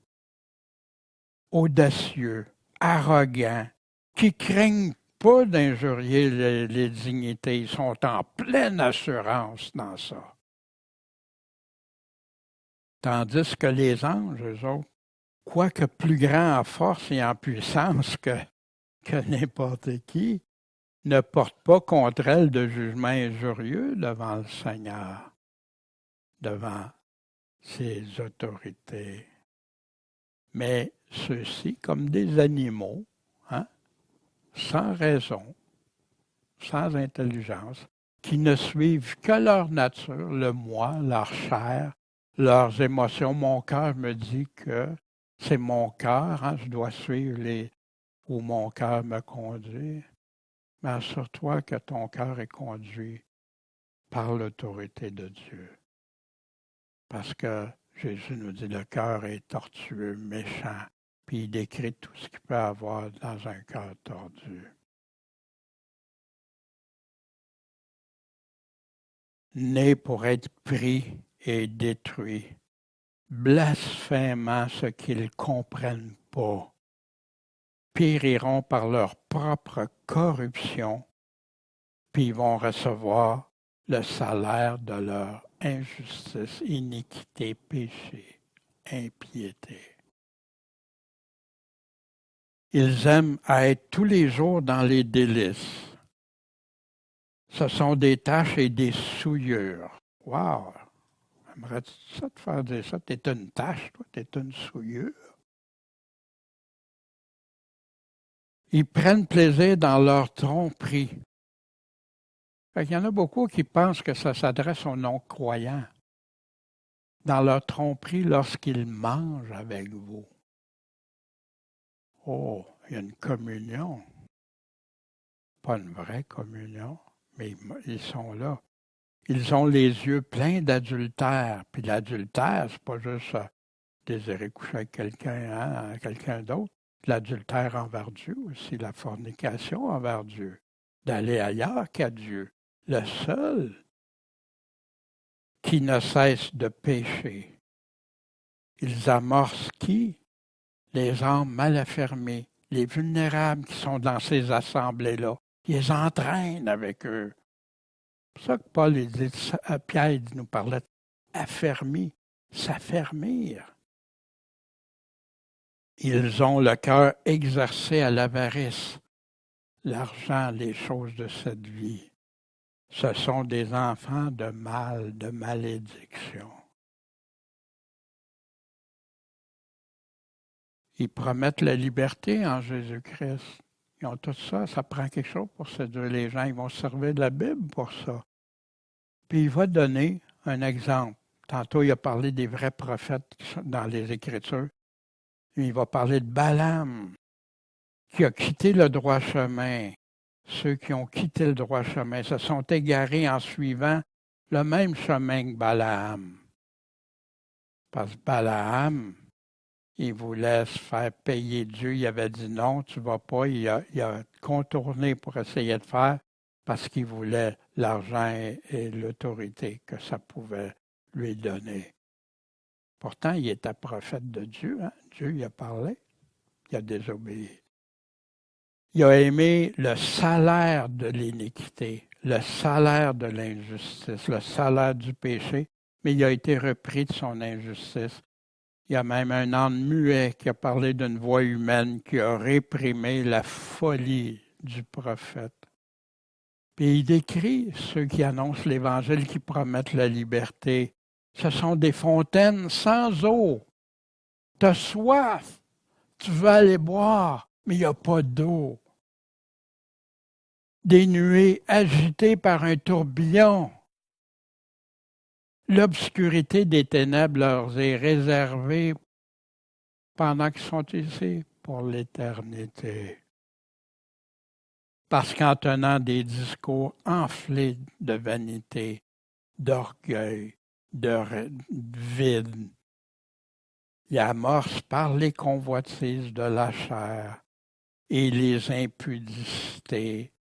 Audacieux, arrogants, qui craignent pas d'injurier les dignités. Ils sont en pleine assurance dans ça. Tandis que les anges, eux autres, quoique plus grands en force et en puissance que n'importe qui, ne portent pas contre elles de jugement injurieux devant le Seigneur, devant ses autorités. Mais ceux-ci, comme des animaux, sans raison, sans intelligence, qui ne suivent que leur nature, le moi, leur chair, leurs émotions. Mon cœur me dit que c'est mon cœur, je dois suivre où mon cœur me conduit. Mais assure-toi que ton cœur est conduit par l'autorité de Dieu. Parce que Jésus nous dit le cœur est tortueux, méchant, puis il décrit tout ce qu'il peut avoir dans un cœur tordu. Né pour être pris et détruit, blasphémant ce qu'ils ne comprennent pas, périront par leur propre corruption, puis ils vont recevoir le salaire de leur injustice, iniquité, péché, impiété. Ils aiment à être tous les jours dans les délices. Ce sont des taches et des souillures. Wow! Aimerais-tu ça te faire dire ça? T'es une tache, toi, t'es une souillure. Ils prennent plaisir dans leur tromperie. Il y en a beaucoup qui pensent que ça s'adresse aux non-croyants. Dans leur tromperie lorsqu'ils mangent avec vous. Oh, il y a une communion. Pas une vraie communion, mais ils sont là. Ils ont les yeux pleins d'adultère. Puis l'adultère, c'est pas juste désirer coucher avec quelqu'un d'autre. L'adultère envers Dieu aussi, la fornication envers Dieu. D'aller ailleurs qu'à Dieu. Le seul qui ne cesse de pécher. Ils amorcent qui? Les âmes mal affermées, les vulnérables qui sont dans ces assemblées-là. Ils les entraînent avec eux. C'est pour ça que Paul dit, Pierre nous parlait affermis, s'affermir. Ils ont le cœur exercé à l'avarice, l'argent, les choses de cette vie. Ce sont des enfants de mal, de malédiction. Ils promettent la liberté en Jésus-Christ. Ils ont tout ça, ça prend quelque chose pour séduire les gens. Ils vont se servir de la Bible pour ça. Puis il va donner un exemple. Tantôt, il a parlé des vrais prophètes dans les Écritures. Il va parler de Balaam, qui a quitté le droit chemin. Ceux qui ont quitté le droit chemin se sont égarés en suivant le même chemin que Balaam. Parce que Balaam, il voulait se faire payer Dieu. Il avait dit non, tu ne vas pas. Il a contourné pour essayer de faire parce qu'il voulait l'argent et l'autorité que ça pouvait lui donner. Pourtant, il était prophète de Dieu. Hein? Dieu il a parlé. Il a désobéi. Il a aimé le salaire de l'iniquité, le salaire de l'injustice, le salaire du péché, mais il a été repris de son injustice. Il y a même un âne muet qui a parlé d'une voix humaine qui a réprimé la folie du prophète. Puis il décrit ceux qui annoncent l'Évangile, qui promettent la liberté. Ce sont des fontaines sans eau. Tu as soif, tu veux aller boire, mais il n'y a pas d'eau. Des nuées agitées par un tourbillon. L'obscurité des ténèbres leur est réservée pendant qu'ils sont ici pour l'éternité. Parce qu'en tenant des discours enflés de vanité, d'orgueil, de vide, ils amorcent par les convoitises de la chair et les impudicités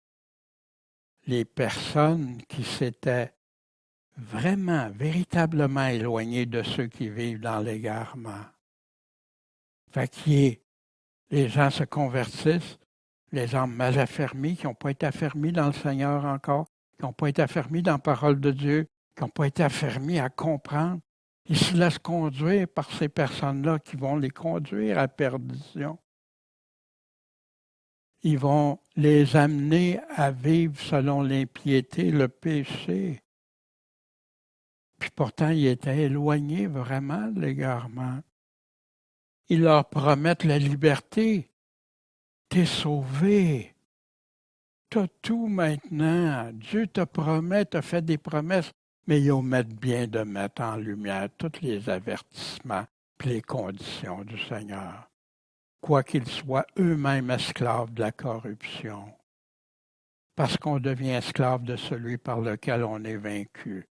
les personnes qui s'étaient vraiment, véritablement éloignées de ceux qui vivent dans l'égarement. Fait que les gens se convertissent, les âmes mal affermis, qui n'ont pas été affermis dans le Seigneur encore, qui n'ont pas été affermis dans la parole de Dieu, qui n'ont pas été affermis à comprendre. Ils se laissent conduire par ces personnes-là qui vont les conduire à perdition. Ils vont les amener à vivre selon l'impiété, le péché. Puis pourtant, ils étaient éloignés vraiment de l'égarement. Ils leur promettent la liberté. T'es sauvé. T'as tout maintenant. Dieu te promet, t'a fait des promesses, mais ils omettent bien de mettre en lumière tous les avertissements et les conditions du Seigneur, quoiqu'ils soient eux-mêmes esclaves de la corruption. Parce qu'on devient esclave de celui par lequel on est vaincu.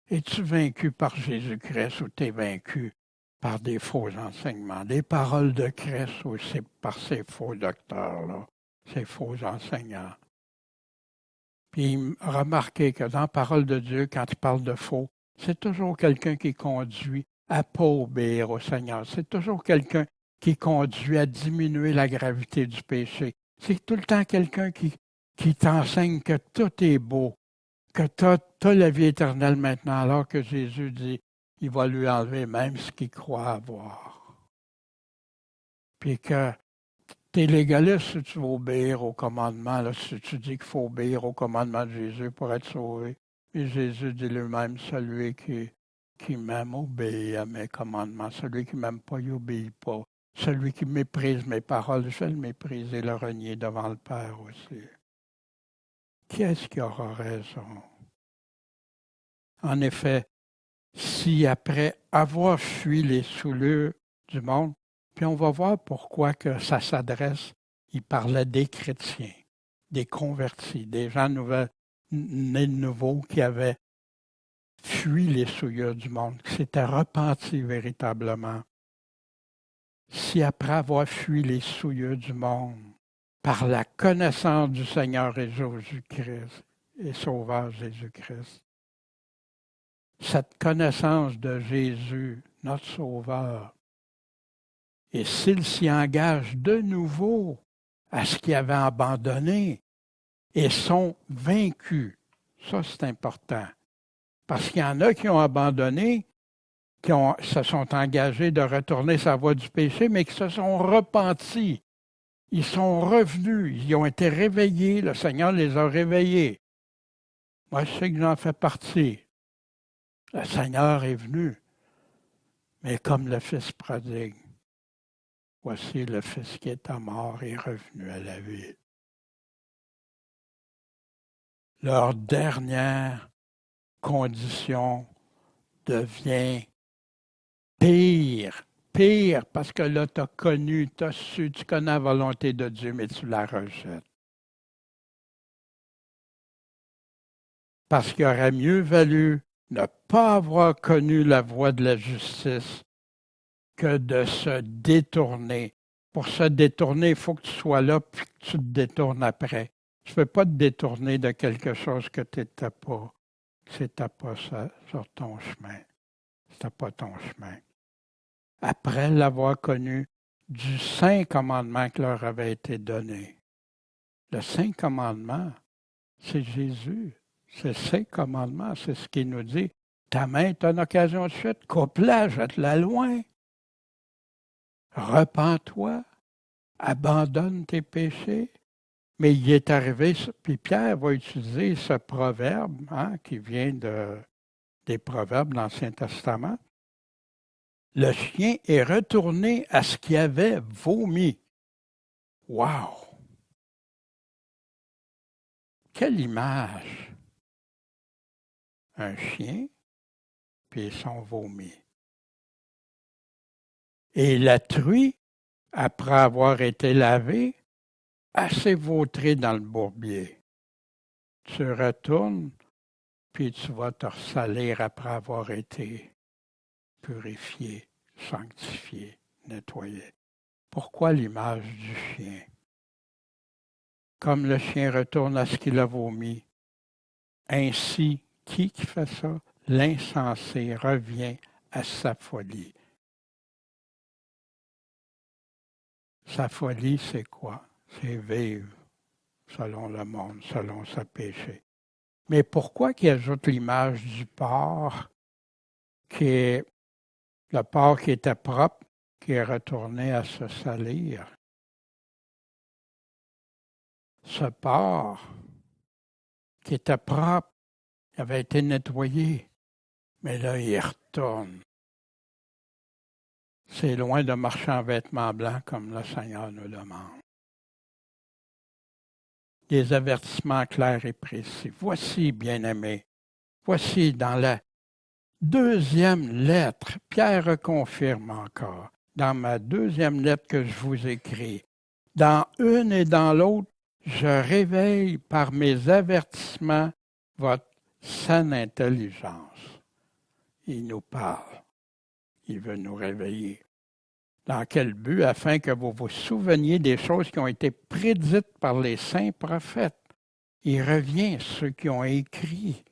Es-tu vaincu par Jésus-Christ ou t'es vaincu par des faux enseignements? Des paroles de Christ ou c'est par ces faux docteurs-là, ces faux enseignants? Puis remarquez que dans la parole de Dieu, quand il parle de faux, c'est toujours quelqu'un qui conduit à ne pas obéir au Seigneur. C'est toujours quelqu'un qui conduit à diminuer la gravité du péché. C'est tout le temps quelqu'un qui t'enseigne que tout est beau, que tu as la vie éternelle maintenant, alors que Jésus dit il va lui enlever même ce qu'il croit avoir. Puis que tu es légaliste si tu veux obéir au commandement, là, si tu dis qu'il faut obéir au commandement de Jésus pour être sauvé. Et Jésus dit lui-même, celui qui m'aime obéit à mes commandements, celui qui ne m'aime pas, il n'obéit pas. Celui qui méprise mes paroles, je vais le mépriser, le renier devant le Père aussi. Qui est-ce qui aura raison? En effet, si après avoir fui les souillures du monde, puis on va voir pourquoi que ça s'adresse, il parlait des chrétiens. des convertis, des gens nés de nouveau qui avaient fui les souillures du monde, qui s'étaient repentis véritablement. Si après avoir fui les souillures du monde, par la connaissance du Seigneur et Jésus-Christ, et Sauveur Jésus-Christ, cette connaissance de Jésus, notre Sauveur, et s'ils s'y engagent de nouveau à ce qu'ils avaient abandonné et sont vaincus, ça c'est important, parce qu'il y en a qui ont abandonné, se sont engagés de retourner sa voie du péché, mais qui se sont repentis. Ils sont revenus, ils ont été réveillés, le Seigneur les a réveillés. Moi, je sais que j'en fais partie. Le Seigneur est venu, mais comme le Fils prodigue. Voici le Fils qui est mort et revenu à la vie. Leur dernière condition devient pire, parce que là, tu as connu, tu as su, tu connais la volonté de Dieu, mais tu la rejettes. Parce qu'il aurait mieux valu ne pas avoir connu la voie de la justice que de se détourner. Pour se détourner, il faut que tu sois là puis que tu te détournes après. Tu ne peux pas te détourner de quelque chose que tu n'étais pas. C'était pas ça sur ton chemin. C'était pas ton chemin. Après l'avoir connu du Saint commandement qui leur avait été donné. Le Saint commandement, c'est Jésus. C'est ses commandements. C'est ce qu'il nous dit. Ta main est une occasion de chute. Coupe-la, jette-la loin. Repens-toi. Abandonne tes péchés. Mais il est arrivé, puis Pierre va utiliser ce proverbe qui vient des proverbes de l'Ancien Testament. Le chien est retourné à ce qu'il avait vomi. Wow! Quelle image! Un chien, puis son vomi. Et la truie, après avoir été lavée, assez vautrée dans le bourbier. Tu retournes, puis tu vas te ressalir après avoir été purifié, sanctifié, nettoyé. Pourquoi l'image du chien? Comme le chien retourne à ce qu'il a vomi, ainsi, qui fait ça? L'insensé revient à sa folie. Sa folie, c'est quoi? C'est vivre selon le monde, selon sa péché. Mais pourquoi qu'il ajoute l'image du porc, qui est le porc qui était propre, qui est retourné à se salir? Ce porc qui était propre, il avait été nettoyé, mais là, il retourne. C'est loin de marcher en vêtements blancs comme le Seigneur nous demande. Des avertissements clairs et précis. Voici, bien-aimés, voici dans la deuxième lettre, Pierre confirme encore, dans ma deuxième lettre que je vous écris, dans une et dans l'autre, je réveille par mes avertissements votre saine intelligence. Il nous parle. Il veut nous réveiller. Dans quel but? Afin que vous vous souveniez des choses qui ont été prédites par les saints prophètes. Il revient ceux qui ont écrit.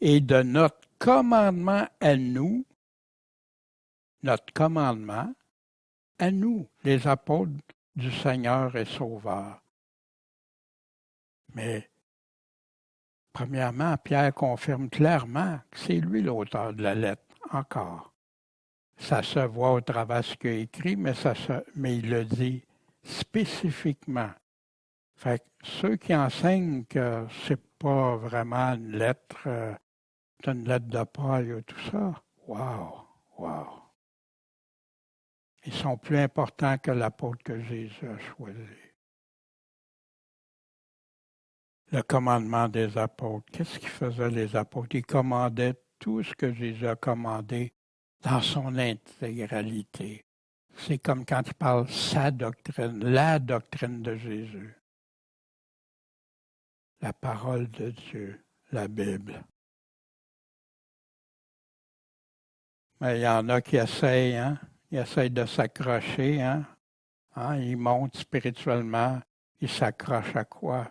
Et de notre commandement à nous, notre commandement à nous, les apôtres du Seigneur et Sauveur. Mais, premièrement, Pierre confirme clairement que c'est lui l'auteur de la lettre, encore. Ça se voit au travers de ce qu'il a écrit, mais il le dit spécifiquement. Fait que ceux qui enseignent que c'est pas vraiment une lettre, c'est une lettre de Paul et tout ça, wow. Ils sont plus importants que l'apôtre que Jésus a choisi. Le commandement des apôtres. Qu'est-ce qu'ils faisaient les apôtres? Ils commandaient tout ce que Jésus a commandé dans son intégralité. C'est comme quand il parle sa doctrine, la doctrine de Jésus. la parole de Dieu, la Bible. Mais il y en a qui essayent, hein? Ils essayent de s'accrocher, hein? Ils montent spirituellement, ils s'accrochent à quoi?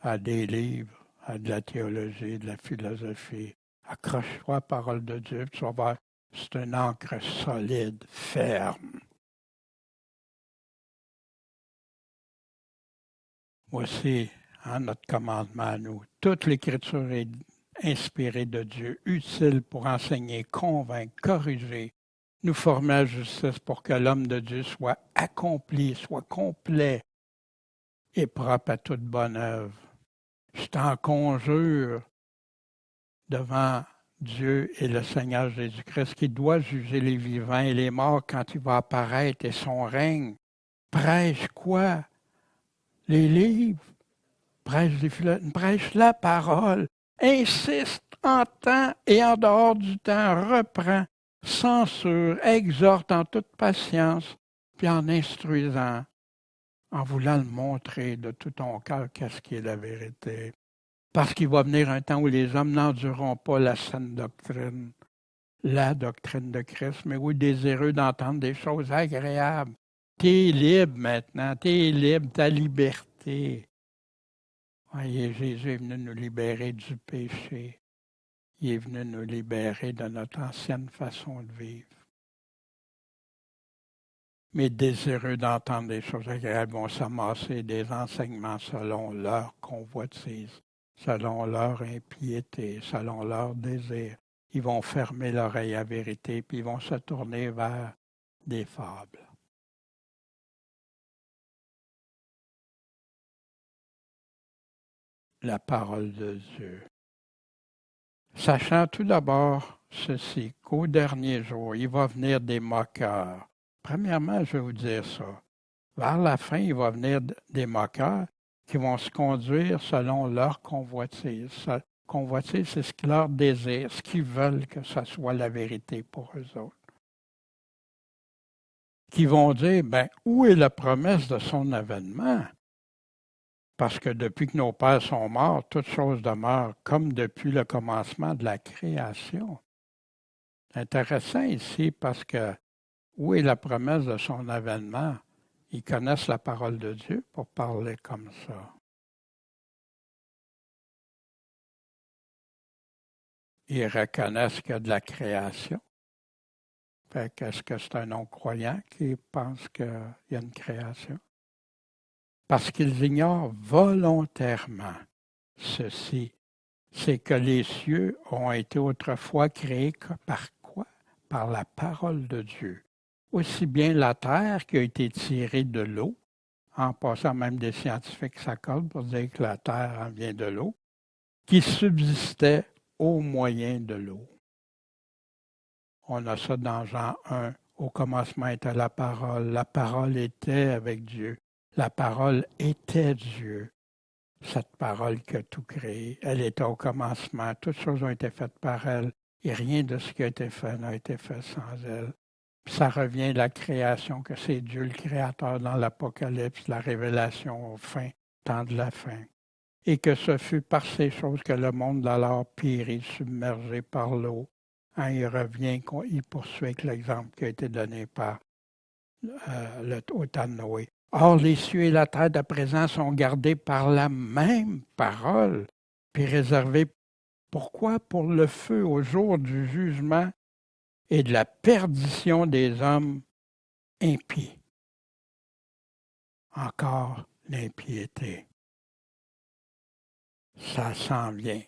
À des livres, à de la théologie, de la philosophie. Accroche-toi à la parole de Dieu, tu vas voir, c'est une ancre solide, ferme. Voici notre commandement à nous. Toute l'Écriture est inspirée de Dieu, utile pour enseigner, convaincre, corriger, nous former à la justice pour que l'homme de Dieu soit accompli, soit complet et propre à toute bonne œuvre. Je t'en conjure devant Dieu et le Seigneur Jésus-Christ qui doit juger les vivants et les morts quand il va apparaître et son règne. Prêche quoi? Les livres. Prêche la parole. Insiste en temps et en dehors du temps. Reprends, censure, exhorte en toute patience, puis en instruisant, en voulant le montrer de tout ton cœur qu'est-ce qui est la vérité. Parce qu'il va venir un temps où les hommes n'endureront pas la saine doctrine, la doctrine de Christ, mais oui, désireux d'entendre des choses agréables. Tu es libre maintenant, tu es libre, ta liberté. Voyez, Jésus est venu nous libérer du péché. Il est venu nous libérer de notre ancienne façon de vivre. Mais désireux d'entendre des choses agréables vont s'amasser des enseignements selon leur convoitise, selon leur impiété, selon leur désir. Ils vont fermer l'oreille à la vérité, puis ils vont se tourner vers des fables. La parole de Dieu. Sachant tout d'abord ceci, qu'au dernier jour, il va venir des moqueurs. Premièrement, je vais vous dire ça. Vers la fin, il va venir des moqueurs qui vont se conduire selon leur convoitise. Convoitise, c'est ce qui leur désire, ce qu'ils veulent que ce soit la vérité pour eux autres. Qui vont dire, où est la promesse de son avènement? Parce que depuis que nos pères sont morts, toutes choses demeurent comme depuis le commencement de la création. C'est intéressant ici parce que où est la promesse de son avènement? Ils connaissent la parole de Dieu pour parler comme ça. Ils reconnaissent qu'il y a de la création. Est-ce que c'est un non-croyant qui pense qu'il y a une création? Parce qu'ils ignorent volontairement ceci, c'est que les cieux ont été autrefois créés par quoi? Par la parole de Dieu. Aussi bien la terre qui a été tirée de l'eau, en passant même des scientifiques s'accordent pour dire que la terre en vient de l'eau, qui subsistait au moyen de l'eau. On a ça dans Jean 1. Au commencement était la parole était avec Dieu, la parole était Dieu. Cette parole qui a tout créé, elle était au commencement, toutes choses ont été faites par elle, et rien de ce qui a été fait n'a été fait sans elle. Puis ça revient de la création, que c'est Dieu le Créateur dans l'Apocalypse, la révélation au fin, temps de la fin. Et que ce fut par ces choses que le monde d'alors périt, submergé par l'eau. Il revient, il poursuit avec l'exemple qui a été donné par au temps de Noé. Or, les cieux et la terre de présent sont gardés par la même parole, puis réservés. Pourquoi? Pour le feu au jour du jugement et de la perdition des hommes impies. Encore l'impiété. Ça s'en vient.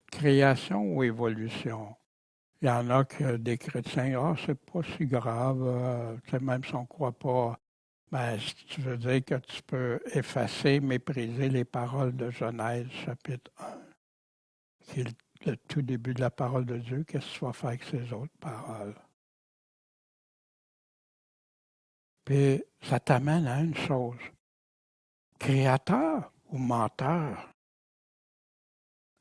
Création ou évolution? Il y en a que des chrétiens, c'est pas si grave, même si on ne croit pas. Tu veux dire que tu peux effacer, mépriser les paroles de Genèse, chapitre 1, qui est le tout début de la parole de Dieu. Qu'est-ce que tu vas faire avec ces autres paroles? Puis, ça t'amène à une chose. Créateur ou menteur?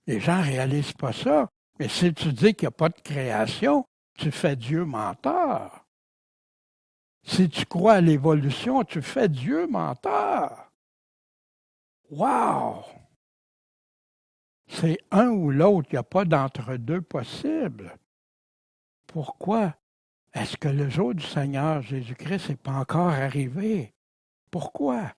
Les gens ne réalisent pas ça. Mais si tu dis qu'il n'y a pas de création, tu fais Dieu menteur. Si tu crois à l'évolution, tu fais Dieu menteur. Wow! C'est un ou l'autre, il n'y a pas d'entre-deux possible. Pourquoi est-ce que le jour du Seigneur Jésus-Christ n'est pas encore arrivé? Pourquoi?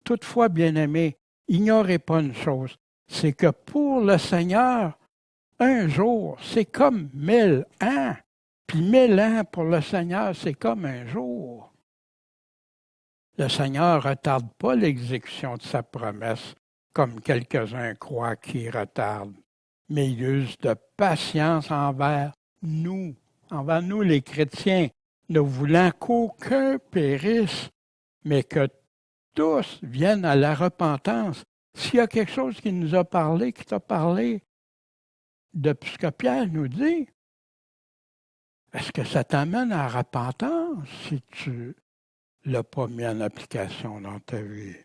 Toutefois, bien-aimés, ignorez pas une chose, c'est que pour le Seigneur, un jour, c'est comme 1000 ans. Puis 1000 ans pour le Seigneur, c'est comme un jour. Le Seigneur ne retarde pas l'exécution de sa promesse, comme quelques-uns croient qu'il retarde, mais il use de patience envers nous les chrétiens, ne voulant qu'aucun périsse, mais que tous viennent à la repentance. S'il y a quelque chose qui nous a parlé, qui t'a parlé de ce que Pierre nous dit, est-ce que ça t'amène à la repentance si tu ne l'as pas mis en application dans ta vie?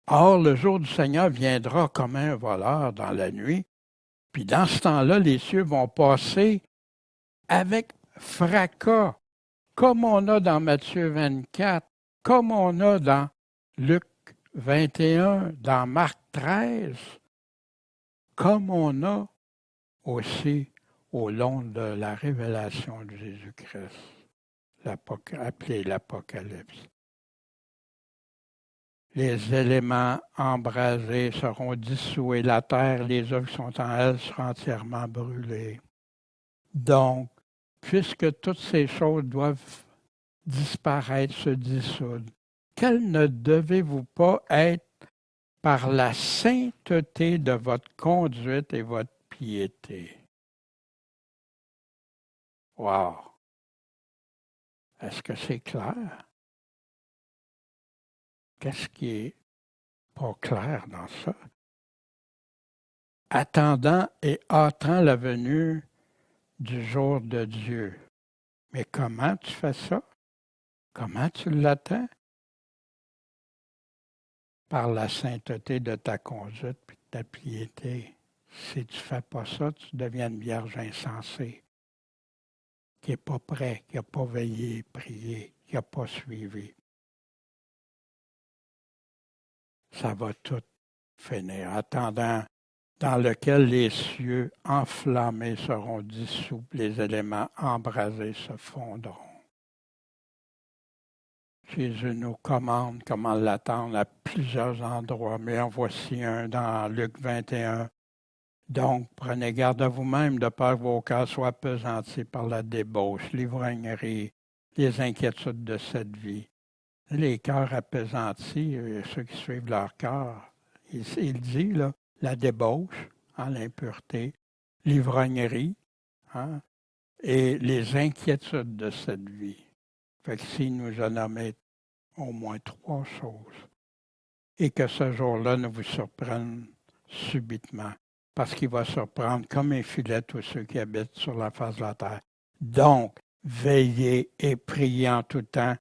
Or, le jour du Seigneur viendra comme un voleur dans la nuit, puis dans ce temps-là, les cieux vont passer avec fracas, comme on a dans Matthieu 24, comme on a dans Luc 21, dans Marc 13, comme on a aussi au long de la révélation de Jésus-Christ, appelé l'Apocalypse. Les éléments embrasés seront dissous et la terre, les œuvres qui sont en elle seront entièrement brûlées. Donc, puisque toutes ces choses doivent disparaître, se dissoudre, quelle ne devez-vous pas être par la sainteté de votre conduite et votre piété? Wow! Est-ce que c'est clair? Qu'est-ce qui est pas clair dans ça? Attendant et hâtant la venue du jour de Dieu. Mais comment tu fais ça? Comment tu l'attends? Par la sainteté de ta conduite et de ta piété. Si tu ne fais pas ça, tu deviens une vierge insensée, qui n'est pas prêt, qui n'a pas veillé, prié, qui n'a pas suivi. Ça va tout finir. Attendant, dans lequel les cieux enflammés seront dissous, les éléments embrasés se fondront. Jésus nous commande comment l'attendre à plusieurs endroits, mais en voici un dans Luc 21. Donc, prenez garde à vous-même de peur que vos cœurs soient appesantis par la débauche, l'ivrognerie, les inquiétudes de cette vie. Les cœurs appesantis, ceux qui suivent leur cœur, il dit, là, la débauche, l'impureté, l'ivrognerie, et les inquiétudes de cette vie. Fait que s'il nous a nommé au moins 3 choses, et que ce jour-là ne vous surprenne subitement, parce qu'il va surprendre comme un filet tous ceux qui habitent sur la face de la terre. Donc, veillez et priez en tout temps.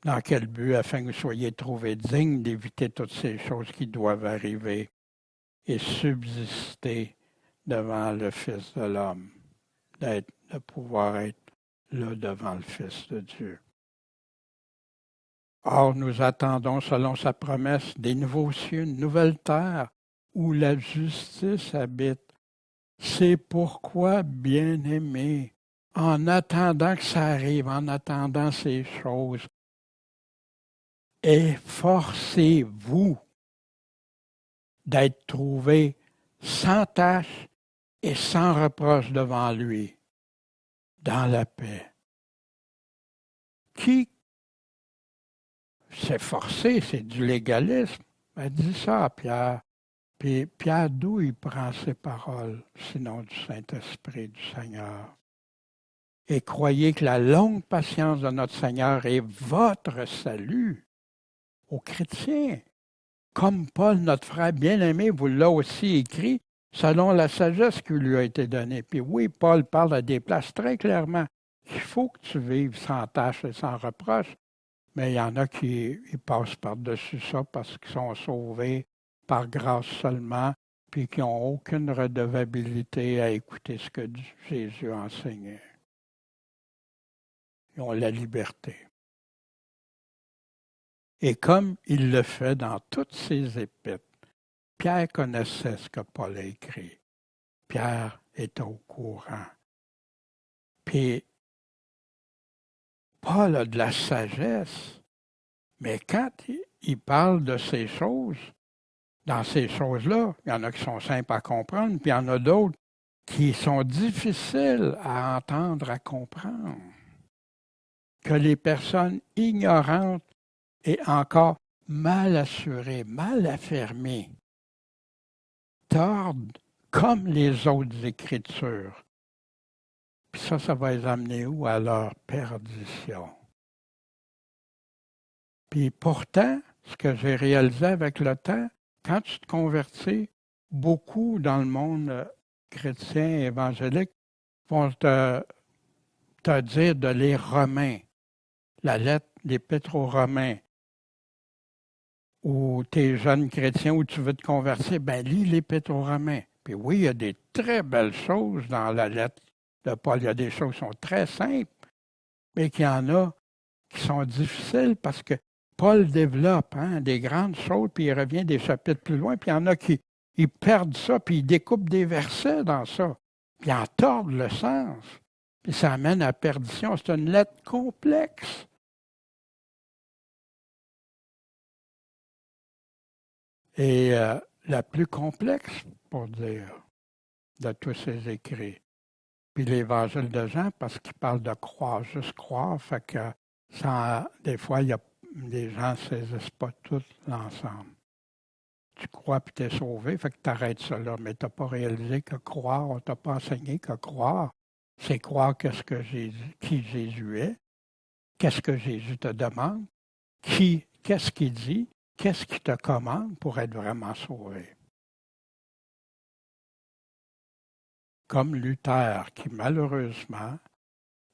Dans quel but? Afin que vous soyez trouvés dignes d'éviter toutes ces choses qui doivent arriver et subsister devant le Fils de l'homme, de pouvoir être là devant le Fils de Dieu. Or, nous attendons, selon sa promesse, des nouveaux cieux, une nouvelle terre, où la justice habite. C'est pourquoi, bien-aimés, en attendant que ça arrive, en attendant ces choses, efforcez-vous d'être trouvés sans tache et sans reproche devant lui, dans la paix. Qui s'est forcé, c'est du légalisme. Elle dit ça à Pierre. Puis Pierre, d'où il prend ses paroles, sinon du Saint-Esprit du Seigneur? Et croyez que la longue patience de notre Seigneur est votre salut aux chrétiens. Comme Paul, notre frère bien-aimé, vous l'a aussi écrit, selon la sagesse qui lui a été donnée. Puis oui, Paul parle à des places très clairement. Il faut que tu vives sans tâche et sans reproche. Mais il y en a qui passent par-dessus ça parce qu'ils sont sauvés par grâce seulement, puis qui n'ont aucune redevabilité à écouter ce que Jésus enseignait. Ils ont la liberté. Et comme il le fait dans toutes ses épîtres, Pierre connaissait ce que Paul a écrit. Pierre était au courant. Puis, Paul a de la sagesse, mais quand il parle de ces choses, dans ces choses-là, il y en a qui sont simples à comprendre, puis il y en a d'autres qui sont difficiles à entendre, à comprendre. Que les personnes ignorantes et encore mal assurées, mal affirmées, tordent comme les autres Écritures. Puis ça va les amener où? À leur perdition. Puis pourtant, ce que j'ai réalisé avec le temps, quand tu te convertis, beaucoup dans le monde chrétien évangélique vont te dire de lire Romains, la lettre, l'Épître aux Romains, ou tu es jeune chrétien ou tu veux te convertir, ben lis l'Épître aux Romains. Puis oui, il y a des très belles choses dans la lettre de Paul. Il y a des choses qui sont très simples, mais qu'il y en a qui sont difficiles parce que Paul développe des grandes choses, puis il revient des chapitres plus loin, puis il y en a qui ils perdent ça, puis ils découpent des versets dans ça, puis ils en tordent le sens, puis ça amène à la perdition. C'est une lettre complexe. Et la plus complexe, pour dire, de tous ces écrits. Puis l'Évangile de Jean, parce qu'il parle de croire, juste croire, fait que des fois, les gens ne saisissent pas tout l'ensemble. Tu crois puis tu es sauvé, fait que tu arrêtes ça là, mais tu n'as pas réalisé que croire, on ne t'a pas enseigné que croire, c'est croire qui Jésus est, qu'est-ce que Jésus te demande, qu'est-ce qu'il dit, qu'est-ce qu'il te commande pour être vraiment sauvé. Comme Luther, qui malheureusement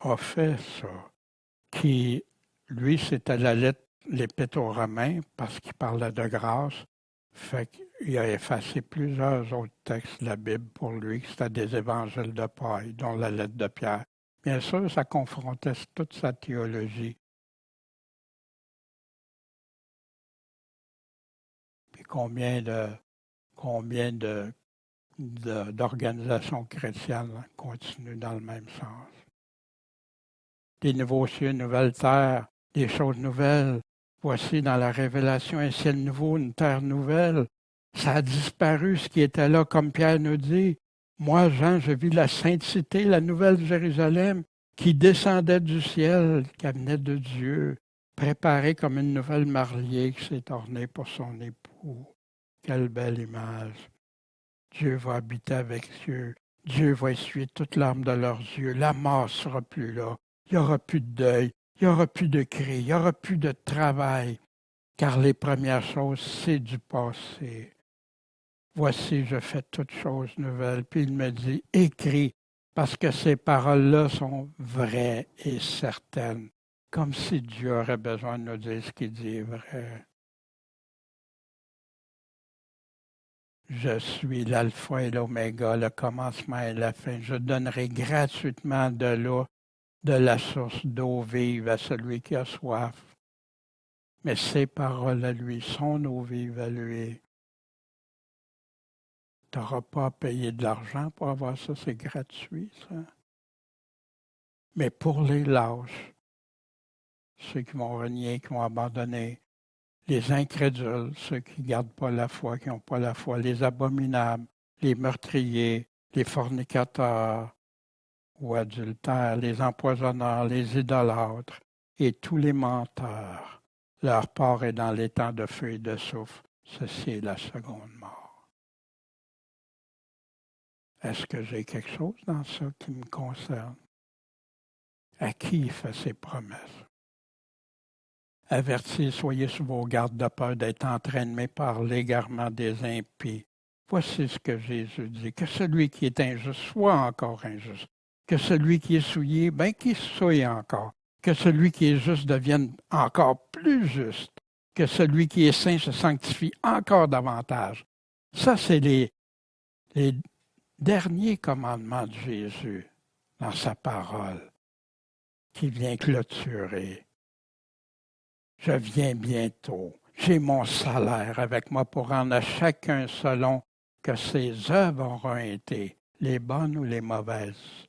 a fait ça, qui, lui, c'était l'Épître aux Romains, parce qu'il parlait de grâce, fait qu'il a effacé plusieurs autres textes de la Bible pour lui, que c'était des évangiles de paille, dont la lettre de Pierre. Bien sûr, ça confrontait toute sa théologie. Puis combien d'organisations chrétiennes continuent dans le même sens. Des nouveaux cieux, une nouvelle terre, des choses nouvelles. Voici dans la Révélation un ciel nouveau, une terre nouvelle. Ça a disparu ce qui était là, comme Pierre nous dit. Moi, Jean, je vis la sainte cité, la nouvelle Jérusalem, qui descendait du ciel, qui venait de Dieu, préparée comme une nouvelle mariée qui s'est ornée pour son époux. Quelle belle image. Dieu va habiter avec eux. Dieu va essuyer toute larme de leurs yeux. La mort ne sera plus là. Il n'y aura plus de deuil. Il n'y aura plus de cris. Il n'y aura plus de travail. Car les premières choses, c'est du passé. Voici, je fais toutes choses nouvelles. Puis il me dit, écris, parce que ces paroles-là sont vraies et certaines. Comme si Dieu aurait besoin de nous dire ce qu'il dit est vrai. Je suis l'alpha et l'oméga, le commencement et la fin. Je donnerai gratuitement de l'eau, de la source d'eau vive à celui qui a soif. Mais ses paroles à lui sont eau vive à lui. Tu n'auras pas à payer de l'argent pour avoir ça, c'est gratuit, ça. Mais pour les lâches, ceux qui vont renier, qui vont abandonner, les incrédules, ceux qui ne gardent pas la foi, qui n'ont pas la foi, les abominables, les meurtriers, les fornicateurs ou adultères, les empoisonneurs, les idolâtres et tous les menteurs. Leur part est dans les temps de feu et de soufre. Ceci est la seconde mort. Est-ce que j'ai quelque chose dans ça qui me concerne? À qui il fait ses promesses? Avertis, soyez sous vos gardes de peur d'être entraînés par l'égarement des impies. Voici ce que Jésus dit, que celui qui est injuste soit encore injuste, que celui qui est souillé, qu'il souille encore, que celui qui est juste devienne encore plus juste, que celui qui est saint se sanctifie encore davantage. Ça, c'est les derniers commandements de Jésus dans sa parole qui vient clôturer. Je viens bientôt. J'ai mon salaire avec moi pour rendre à chacun selon que ses œuvres auront été, les bonnes ou les mauvaises.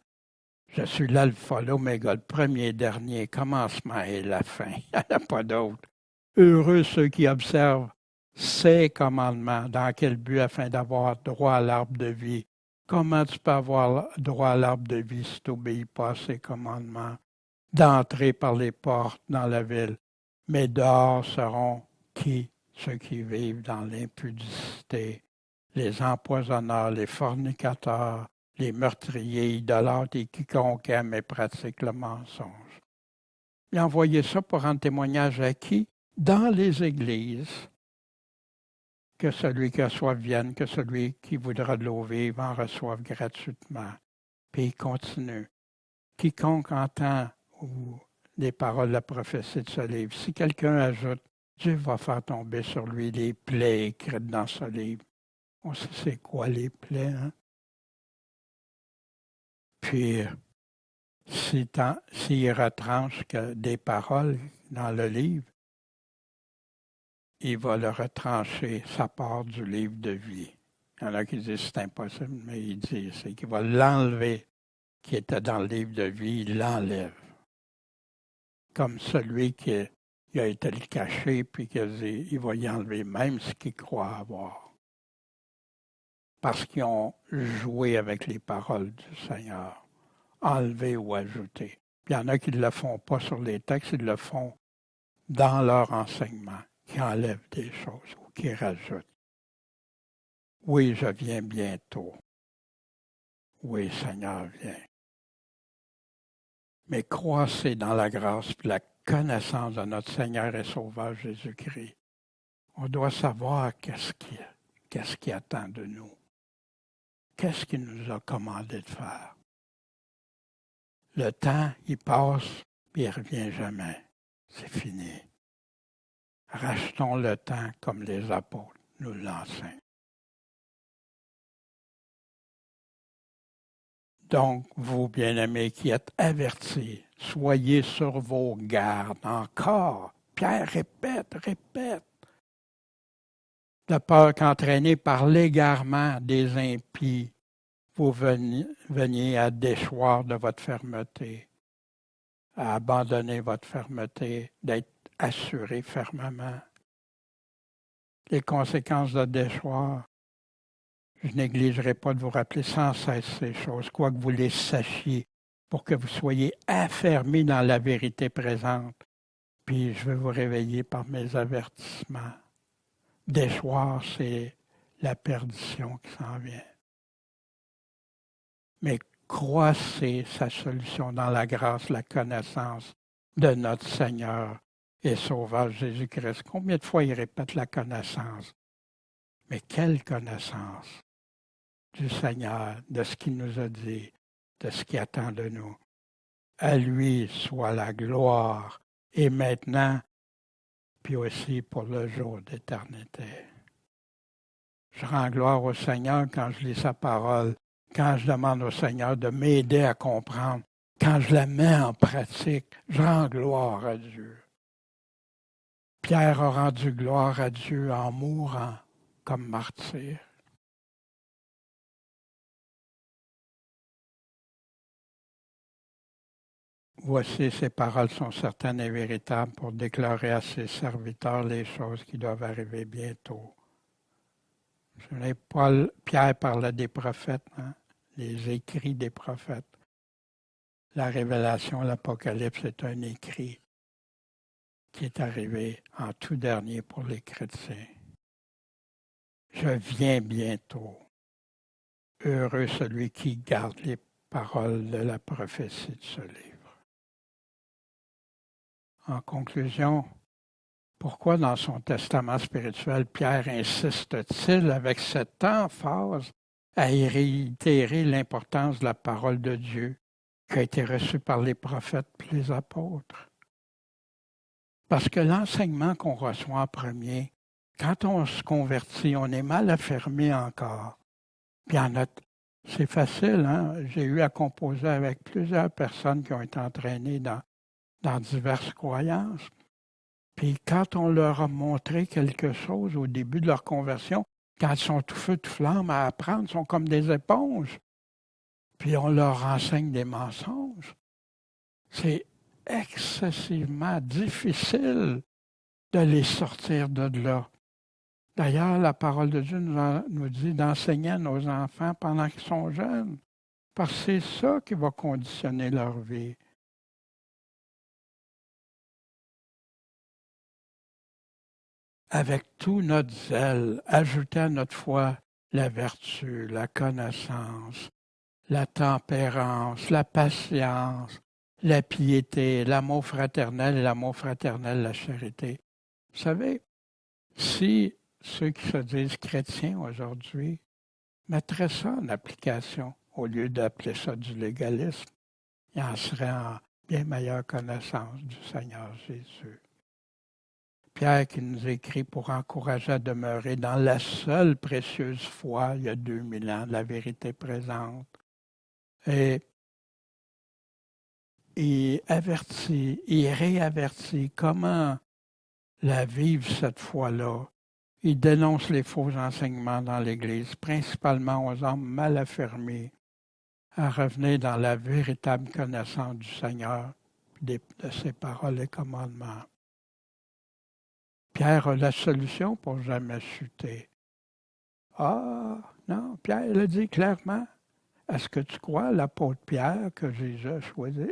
Je suis l'alpha, l'oméga, le premier, dernier, commencement et la fin. Il n'y en a pas d'autre. Heureux ceux qui observent ces commandements. Dans quel but? Afin d'avoir droit à l'arbre de vie. Comment tu peux avoir droit à l'arbre de vie si tu n'obéis pas à ces commandements? D'entrer par les portes dans la ville. Mais dehors seront qui? Ceux qui vivent dans l'impudicité, les empoisonneurs, les fornicateurs, les meurtriers, idolâtres et quiconque aime et pratique le mensonge. Il a envoyé ça pour rendre témoignage à qui? Dans les églises. Que celui qui reçoive vienne, que celui qui voudra de l'eau vive en reçoive gratuitement. Puis il continue. Quiconque entend les paroles de la prophétie de ce livre, si quelqu'un ajoute, Dieu va faire tomber sur lui les plaies écrites dans ce livre. On sait c'est quoi les plaies, hein? Puis, s'il retranche des paroles dans le livre, il va le retrancher sa part du livre de vie. Il y en a qui disent que c'est impossible, mais il dit c'est qu'il va l'enlever qui était dans le livre de vie, il l'enlève. Comme celui qui a été le caché, puis il va y enlever même ce qu'il croit avoir. Parce qu'ils ont joué avec les paroles du Seigneur, enlevé ou ajouté. Puis il y en a qui ne le font pas sur les textes, ils le font dans leur enseignement, qui enlèvent des choses ou qui rajoutent. Oui, je viens bientôt. Oui, Seigneur, viens. Mais croissez dans la grâce et la connaissance de notre Seigneur et Sauveur Jésus-Christ. On doit savoir qu'est-ce qui attend de nous. Qu'est-ce qu'il nous a commandé de faire? Le temps, il passe, puis il ne revient jamais. C'est fini. Rachetons le temps comme les apôtres nous l'enseignent. Donc, vous, bien-aimés qui êtes avertis, soyez sur vos gardes encore. Pierre répète. De peur qu'entraînés par l'égarement des impies, vous veniez à déchoir de votre fermeté, à abandonner votre fermeté, d'être assuré fermement. Les conséquences de déchoir, je négligerai pas de vous rappeler sans cesse ces choses, quoique vous les sachiez, pour que vous soyez affermis dans la vérité présente. Puis je vais vous réveiller par mes avertissements. Déchoir, c'est la perdition qui s'en vient. Mais croissez sa solution dans la grâce, la connaissance de notre Seigneur et Sauveur Jésus-Christ. Combien de fois il répète la connaissance? Mais quelle connaissance du Seigneur, de ce qu'il nous a dit, de ce qu'il attend de nous. À lui soit la gloire, et maintenant, puis aussi pour le jour d'éternité. Je rends gloire au Seigneur quand je lis sa parole, quand je demande au Seigneur de m'aider à comprendre, quand je la mets en pratique, je rends gloire à Dieu. Pierre a rendu gloire à Dieu en mourant comme martyr. Voici, ces paroles sont certaines et véritables pour déclarer à ses serviteurs les choses qui doivent arriver bientôt. Pierre parlait des prophètes, hein, les écrits des prophètes. La révélation, l'Apocalypse est un écrit qui est arrivé en tout dernier pour les chrétiens. Je viens bientôt. Heureux celui qui garde les paroles de la prophétie de ce livre. En conclusion, pourquoi dans son testament spirituel, Pierre insiste-t-il avec cette emphase à réitérer l'importance de la parole de Dieu qui a été reçue par les prophètes et les apôtres? Parce que l'enseignement qu'on reçoit en premier, quand on se convertit, on est mal affermé encore. Puis c'est facile, hein? J'ai eu à composer avec plusieurs personnes qui ont été entraînées dans diverses croyances. Puis quand on leur a montré quelque chose au début de leur conversion, quand ils sont tout feu, tout flamme à apprendre, ils sont comme des éponges. Puis on leur enseigne des mensonges. C'est excessivement difficile de les sortir de là. D'ailleurs, la parole de Dieu nous dit d'enseigner à nos enfants pendant qu'ils sont jeunes, parce que c'est ça qui va conditionner leur vie. Avec tout notre zèle, ajouter à notre foi la vertu, la connaissance, la tempérance, la patience, la piété, l'amour fraternel et l'amour fraternel, la charité. Vous savez, si ceux qui se disent chrétiens aujourd'hui mettraient ça en application au lieu d'appeler ça du légalisme, ils en seraient en bien meilleure connaissance du Seigneur Jésus. Pierre qui nous écrit pour encourager à demeurer dans la seule précieuse foi, il y a 2000 ans, de la vérité présente. Et il avertit, il réavertit comment la vivre cette foi-là. Il dénonce les faux enseignements dans l'Église, principalement aux hommes mal affermis, à revenir dans la véritable connaissance du Seigneur, de ses paroles et commandements. Pierre a la solution pour jamais chuter. Ah, non, Pierre le dit clairement. Est-ce que tu crois, l'apôtre Pierre, que Jésus a choisi?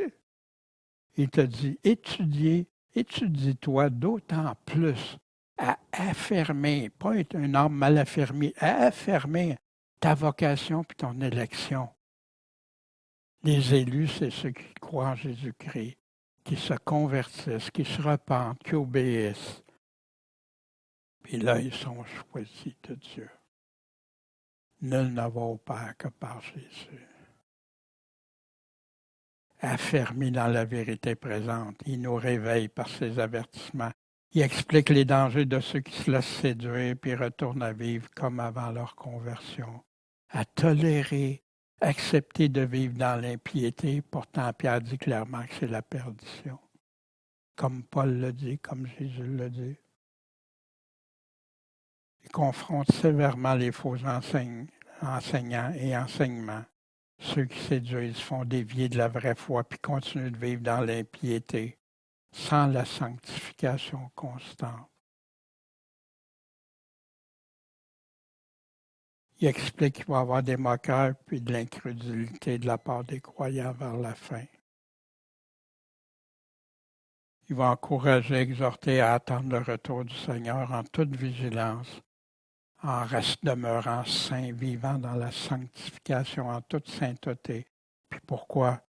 Il te dit, étudie-toi d'autant plus à affirmer, pas être un homme mal affermi, à affirmer ta vocation puis ton élection. Les élus, c'est ceux qui croient en Jésus-Christ, qui se convertissent, qui se repentent, qui obéissent. Puis là, ils sont choisis de Dieu. Nul ne va au Père que par Jésus. Affermis dans la vérité présente, il nous réveille par ses avertissements. Il explique les dangers de ceux qui se laissent séduire puis retournent à vivre comme avant leur conversion, à tolérer, accepter de vivre dans l'impiété. Pourtant, Pierre dit clairement que c'est la perdition. Comme Paul le dit, comme Jésus le dit. Il confronte sévèrement les faux enseignants et enseignements. Ceux qui séduisent font dévier de la vraie foi puis continuent de vivre dans l'impiété sans la sanctification constante. Il explique qu'il va y avoir des moqueurs puis de l'incrédulité de la part des croyants vers la fin. Il va encourager, exhorter à attendre le retour du Seigneur en toute vigilance, en demeurant saint, vivant dans la sanctification en toute sainteté. Puis pourquoi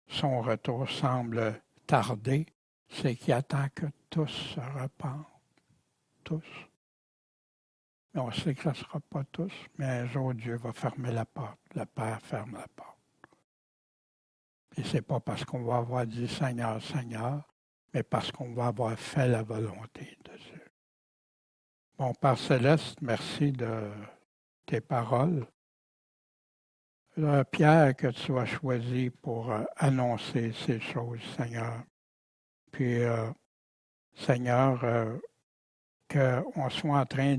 son retour semble tarder, c'est qu'il attend que tous se repentent. Tous. Mais on sait que ça ne sera pas tous, mais un jour Dieu va fermer la porte. Le Père ferme la porte. Et ce n'est pas parce qu'on va avoir dit Seigneur, Seigneur, mais parce qu'on va avoir fait la volonté de Dieu. Bon, Père Céleste, merci de tes paroles. Pierre, que tu as choisi pour annoncer ces choses, Seigneur. Puis, Seigneur, qu'on soit en train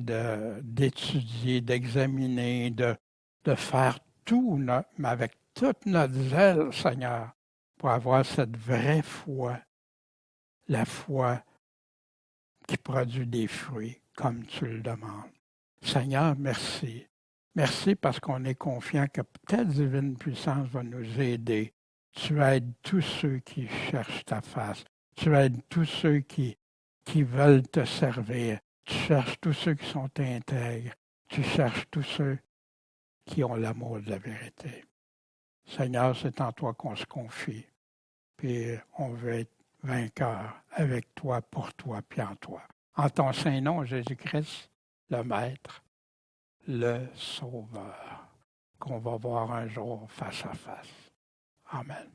d'étudier, d'examiner, de faire tout, mais avec toute notre zèle, Seigneur, pour avoir cette vraie foi, la foi qui produit des fruits, comme tu le demandes. Seigneur, merci. Merci parce qu'on est confiant que ta divine puissance va nous aider. Tu aides tous ceux qui cherchent ta face. Tu aides tous ceux qui veulent te servir. Tu cherches tous ceux qui sont intègres. Tu cherches tous ceux qui ont l'amour de la vérité. Seigneur, c'est en toi qu'on se confie. Puis on veut être vainqueur avec toi, pour toi, puis en toi. En ton saint nom, Jésus-Christ, le Maître, le Sauveur, qu'on va voir un jour face à face. Amen.